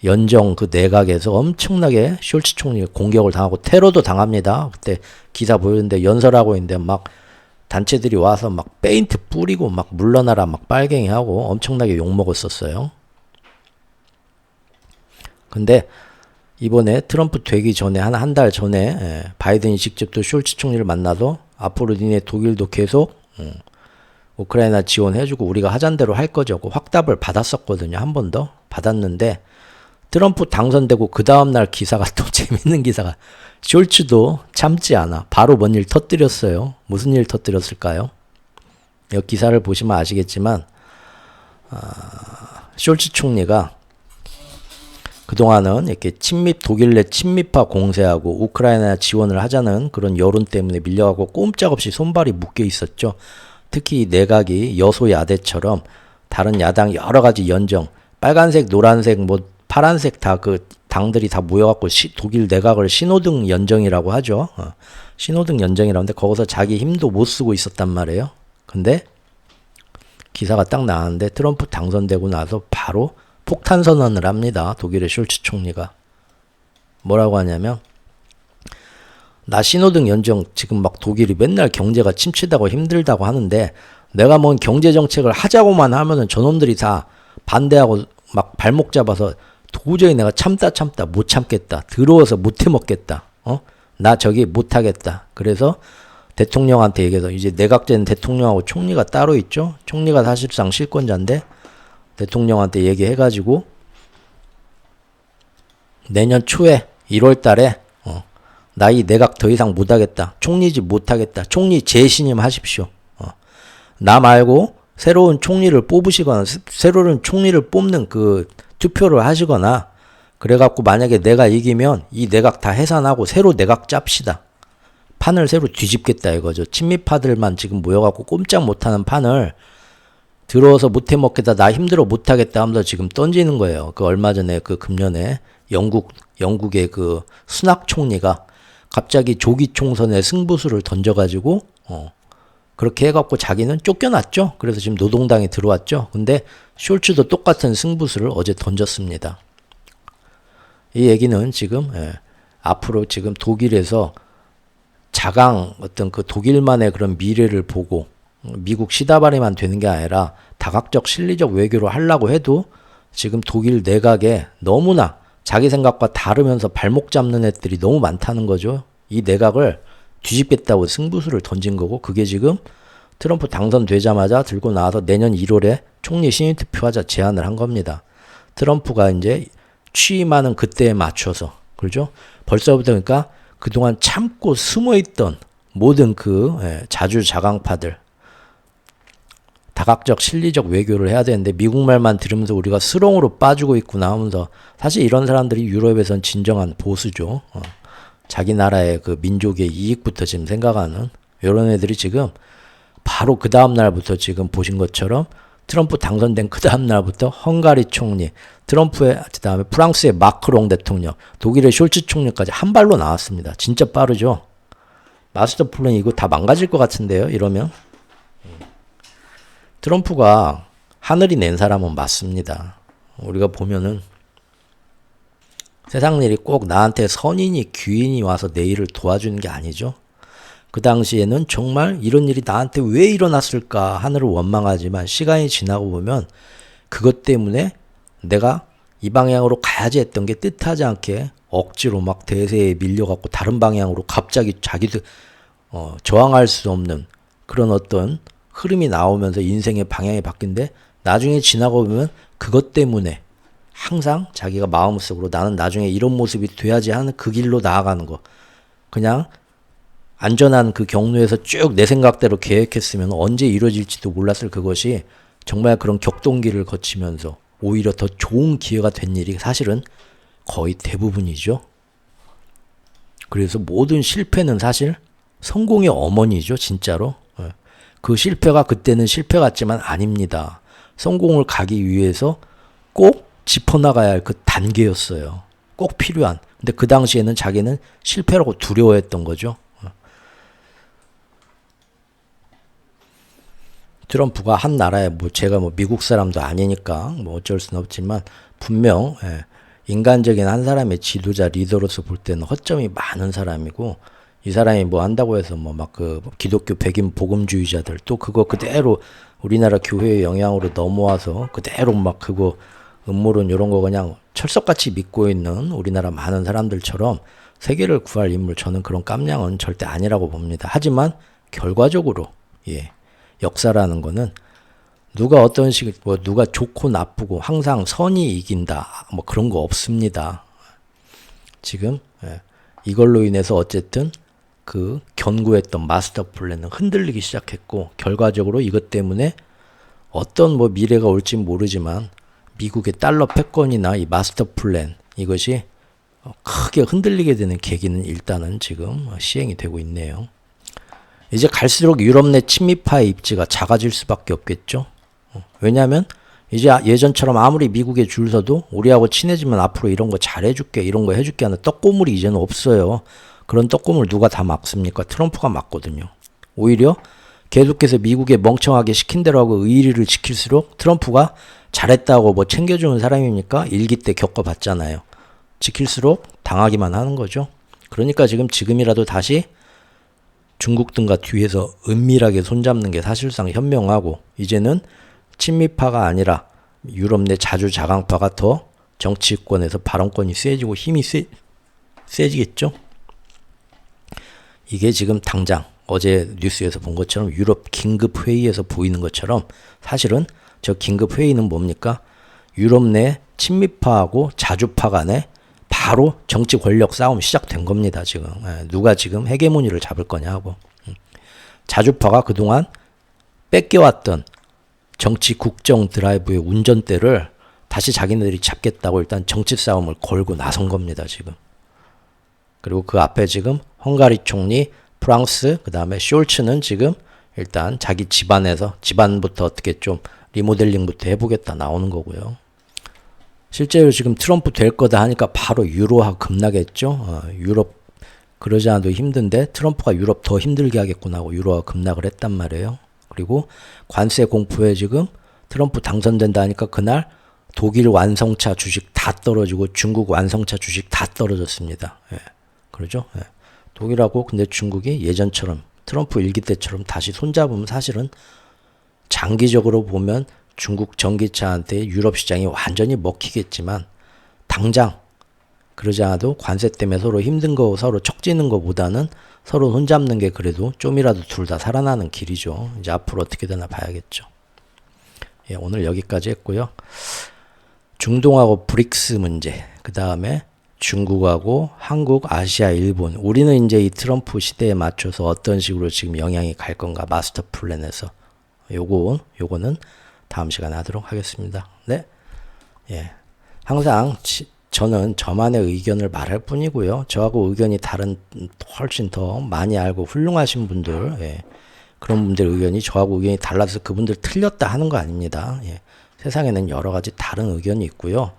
연정 그 내각에서 엄청나게 숄츠 총리 공격을 당하고 테러도 당합니다. 그때 기사 보였는데 연설하고 있는데 막 단체들이 와서 막 페인트 뿌리고 막 물러나라 막 빨갱이 하고 엄청나게 욕먹었었어요. 근데 이번에 트럼프 되기 전에 한 달 전에 바이든이 직접 또 숄츠 총리를 만나서 앞으로 니네 독일도 계속 우크라이나 지원해주고 우리가 하잔 대로 할 거죠. 그 확답을 받았었거든요. 한 번 더 받았는데 트럼프 당선되고 그 다음날 기사가 또 재밌는 기사가, 숄츠도 참지 않아 바로 뭔 일 터뜨렸어요. 무슨 일 터뜨렸을까요? 이 기사를 보시면 아시겠지만 숄츠 총리가 그동안은 이렇게 독일 내 친미파 공세하고 우크라이나 지원을 하자는 그런 여론 때문에 밀려가고 꼼짝없이 손발이 묶여 있었죠. 특히 내각이 여소야대처럼 다른 야당 여러 가지 연정, 빨간색, 노란색, 뭐 파란색 다 그 당들이 다 모여갖고 독일 내각을 신호등 연정이라고 하죠. 신호등 연정이라고 하는데 거기서 자기 힘도 못 쓰고 있었단 말이에요. 근데 기사가 딱 나왔는데 트럼프 당선되고 나서 바로 폭탄 선언을 합니다. 독일의 숄츠 총리가. 뭐라고 하냐면, 나 신호등 연정 지금 막 독일이 맨날 경제가 침체다고 힘들다고 하는데 내가 뭔 경제 정책을 하자고만 하면은 저놈들이 다 반대하고 막 발목 잡아서 도저히 내가 참다 못 참겠다. 더러워서 못 해먹겠다. 나 저기 못하겠다. 그래서 대통령한테 얘기해서, 이제 내각제는 대통령하고 총리가 따로 있죠. 총리가 사실상 실권자인데 대통령한테 얘기해가지고 내년 초에 1월 달에 나 이 내각 더 이상 못하겠다. 총리직 못하겠다. 총리 재신임 하십시오. 나 말고 새로운 총리를 뽑으시거나 새로운 총리를 뽑는 그 투표를 하시거나 그래갖고 만약에 내가 이기면 이 내각 다 해산하고 새로 내각 짭시다. 판을 새로 뒤집겠다 이거죠. 친미파들만 지금 모여갖고 꼼짝 못하는 판을 들어서 못해먹겠다, 나 힘들어 못하겠다 하면서 지금 던지는 거예요. 그 얼마 전에 그 금년에 영국의 그 수낙 총리가 갑자기 조기 총선에 승부수를 던져가지고 그렇게 해갖고 자기는 쫓겨났죠. 그래서 지금 노동당에 들어왔죠. 근데 숄츠도 똑같은 승부수를 어제 던졌습니다. 이 얘기는 지금 앞으로 지금 독일에서 자강 어떤 그 독일만의 그런 미래를 보고 미국 시다바리만 되는 게 아니라 다각적 실리적 외교를 하려고 해도 지금 독일 내각에 너무나 자기 생각과 다르면서 발목 잡는 애들이 너무 많다는 거죠. 이 내각을 뒤집겠다고 승부수를 던진 거고, 그게 지금 트럼프 당선되자마자 들고 나와서 내년 1월에 총리 신임 투표하자 제안을 한 겁니다. 트럼프가 이제 취임하는 그때에 맞춰서, 그렇죠? 벌써부터 그러니까 그동안 참고 숨어있던 모든 그 자주자강파들, 다각적 실리적 외교를 해야 되는데 미국 말만 들으면서 우리가 수렁으로 빠지고 있구나 하면서, 사실 이런 사람들이 유럽에선 진정한 보수죠. 자기 나라의 그 민족의 이익부터 지금 생각하는 이런 애들이 지금 바로 그 다음 날부터 지금 보신 것처럼 트럼프 당선된 그 다음 날부터 헝가리 총리, 트럼프의 그다음에 프랑스의 마크롱 대통령, 독일의 숄츠 총리까지 한 발로 나왔습니다. 진짜 빠르죠. 마스터 플랜 이거 다 망가질 것 같은데요. 이러면 트럼프가 하늘이 낸 사람은 맞습니다. 우리가 보면은 세상 일이 꼭 나한테 선인이 귀인이 와서 내 일을 도와주는 게 아니죠. 그 당시에는 정말 이런 일이 나한테 왜 일어났을까 하늘을 원망하지만 시간이 지나고 보면 그것 때문에 내가 이 방향으로 가야지 했던 게 뜻하지 않게 억지로 막 대세에 밀려갖고 다른 방향으로 갑자기 자기도 저항할 수 없는 그런 어떤 흐름이 나오면서 인생의 방향이 바뀐데, 나중에 지나고 보면 그것 때문에 항상 자기가 마음속으로 나는 나중에 이런 모습이 돼야지 하는 그 길로 나아가는 거, 그냥 안전한 그 경로에서 쭉 내 생각대로 계획했으면 언제 이루어질지도 몰랐을 그것이 정말 그런 격동기를 거치면서 오히려 더 좋은 기회가 된 일이 사실은 거의 대부분이죠. 그래서 모든 실패는 사실 성공의 어머니죠, 진짜로. 그 실패가 그때는 실패 같지만 아닙니다. 성공을 가기 위해서 꼭 짚어나가야 할 그 단계였어요. 꼭 필요한. 근데 그 당시에는 자기는 실패라고 두려워했던 거죠. 트럼프가 한 나라에 제가 미국 사람도 아니니까 어쩔 수는 없지만 분명 인간적인 한 사람의 지도자 리더로서 볼 때는 허점이 많은 사람이고, 이 사람이 한다고 해서 그 기독교 백인 복음주의자들 또 그거 그대로 우리나라 교회의 영향으로 넘어와서 그대로 그거 음모론 이런 거 그냥 철석같이 믿고 있는 우리나라 많은 사람들처럼 세계를 구할 인물, 저는 그런 깜냥은 절대 아니라고 봅니다. 하지만 결과적으로 역사라는 거는 누가 어떤 누가 좋고 나쁘고 항상 선이 이긴다 그런 거 없습니다. 지금 이걸로 인해서 어쨌든 그 견고했던 마스터 플랜은 흔들리기 시작했고, 결과적으로 이것 때문에 어떤 미래가 올지 모르지만 미국의 달러 패권이나 이 마스터 플랜 이것이 크게 흔들리게 되는 계기는 일단은 지금 시행이 되고 있네요. 이제 갈수록 유럽 내 친미파의 입지가 작아질 수밖에 없겠죠. 왜냐하면 이제 예전처럼 아무리 미국에 줄 서도 우리하고 친해지면 앞으로 이런 거 잘해줄게, 이런 거 해줄게 하는 떡고물이 이제는 없어요. 그런 떡고물 누가 다 막습니까? 트럼프가 막거든요. 오히려 계속해서 미국에 멍청하게 시킨 대로 하고 의리를 지킬수록 트럼프가 잘했다고 챙겨주는 사람입니까? 일기 때 겪어봤잖아요. 지킬수록 당하기만 하는 거죠. 그러니까 지금이라도 다시 중국 등과 뒤에서 은밀하게 손잡는 게 사실상 현명하고, 이제는 친미파가 아니라 유럽 내 자주자강파가 더 정치권에서 발언권이 세지고 힘이 세지겠죠. 이게 지금 당장 어제 뉴스에서 본 것처럼 유럽 긴급회의에서 보이는 것처럼, 사실은 저 긴급회의는 뭡니까? 유럽 내 친미파하고 자주파 간에 바로 정치 권력 싸움 시작된 겁니다. 지금 누가 지금 헤게모니를 잡을 거냐 하고, 자주파가 그동안 뺏겨왔던 정치 국정 드라이브의 운전대를 다시 자기네들이 잡겠다고 일단 정치 싸움을 걸고 나선 겁니다. 지금. 그리고 그 앞에 지금 헝가리 총리, 프랑스, 그 다음에 숄츠는 지금 일단 자기 집안부터 어떻게 좀 리모델링부터 해보겠다 나오는 거고요. 실제로 지금 트럼프 될 거다 하니까 바로 유로화 급락했죠. 유럽 그러지 않아도 힘든데 트럼프가 유럽 더 힘들게 하겠구나 하고 유로화 급락을 했단 말이에요. 그리고 관세 공포에 지금 트럼프 당선된다 하니까 그날 독일 완성차 주식 다 떨어지고 중국 완성차 주식 다 떨어졌습니다. 그러죠? 독일하고 근데 중국이 예전처럼 트럼프 일기 때처럼 다시 손잡으면 사실은 장기적으로 보면 중국 전기차한테 유럽 시장이 완전히 먹히겠지만, 당장 그러지 않아도 관세 때문에 서로 힘든 거 서로 척지는 거보다는 서로 손잡는 게 그래도 좀이라도 둘 다 살아나는 길이죠. 이제 앞으로 어떻게 되나 봐야겠죠. 오늘 여기까지 했고요. 중동하고 브릭스 문제, 그 다음에 중국하고 한국, 아시아, 일본, 우리는 이제 이 트럼프 시대에 맞춰서 어떤 식으로 지금 영향이 갈 건가, 마스터 플랜에서 요거는 다음 시간에 하도록 하겠습니다. 네. 항상 저는 저만의 의견을 말할 뿐이고요. 저하고 의견이 다른 훨씬 더 많이 알고 훌륭하신 분들, 그런 분들 의견이 저하고 의견이 달라서 그분들 틀렸다 하는 거 아닙니다. 세상에는 여러 가지 다른 의견이 있고요.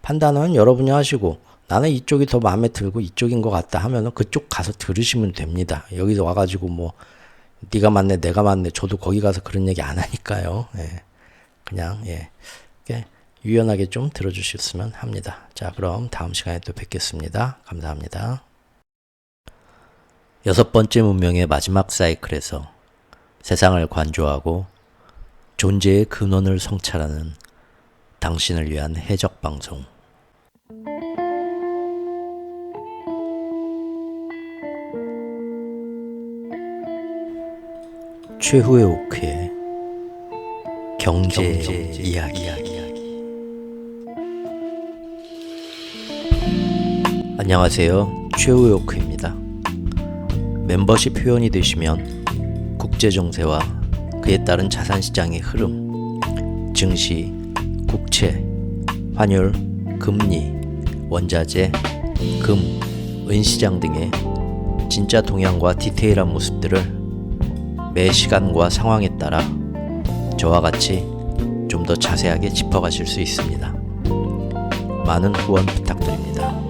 판단은 여러분이 하시고, 나는 이쪽이 더 마음에 들고 이쪽인 것 같다 하면은 그쪽 가서 들으시면 됩니다. 여기서 와가지고 네가 맞네, 내가 맞네, 저도 거기 가서 그런 얘기 안 하니까요. 그냥 유연하게 좀 들어주셨으면 합니다. 자, 그럼 다음 시간에 또 뵙겠습니다. 감사합니다. 6번째 문명의 마지막 사이클에서 세상을 관조하고 존재의 근원을 성찰하는 당신을 위한 해적 방송. 최후의 오크의 경제 이야기. 안녕하세요. 최후의 오크입니다. 멤버십 회원이 되시면 국제 정세와 그에 따른 자산 시장의 흐름, 증시, 국채, 환율, 금리, 원자재, 금, 은 시장 등의 진짜 동향과 디테일한 모습들을 매 시간과 상황에 따라 저와 같이 좀 더 자세하게 짚어가실 수 있습니다. 많은 후원 부탁드립니다.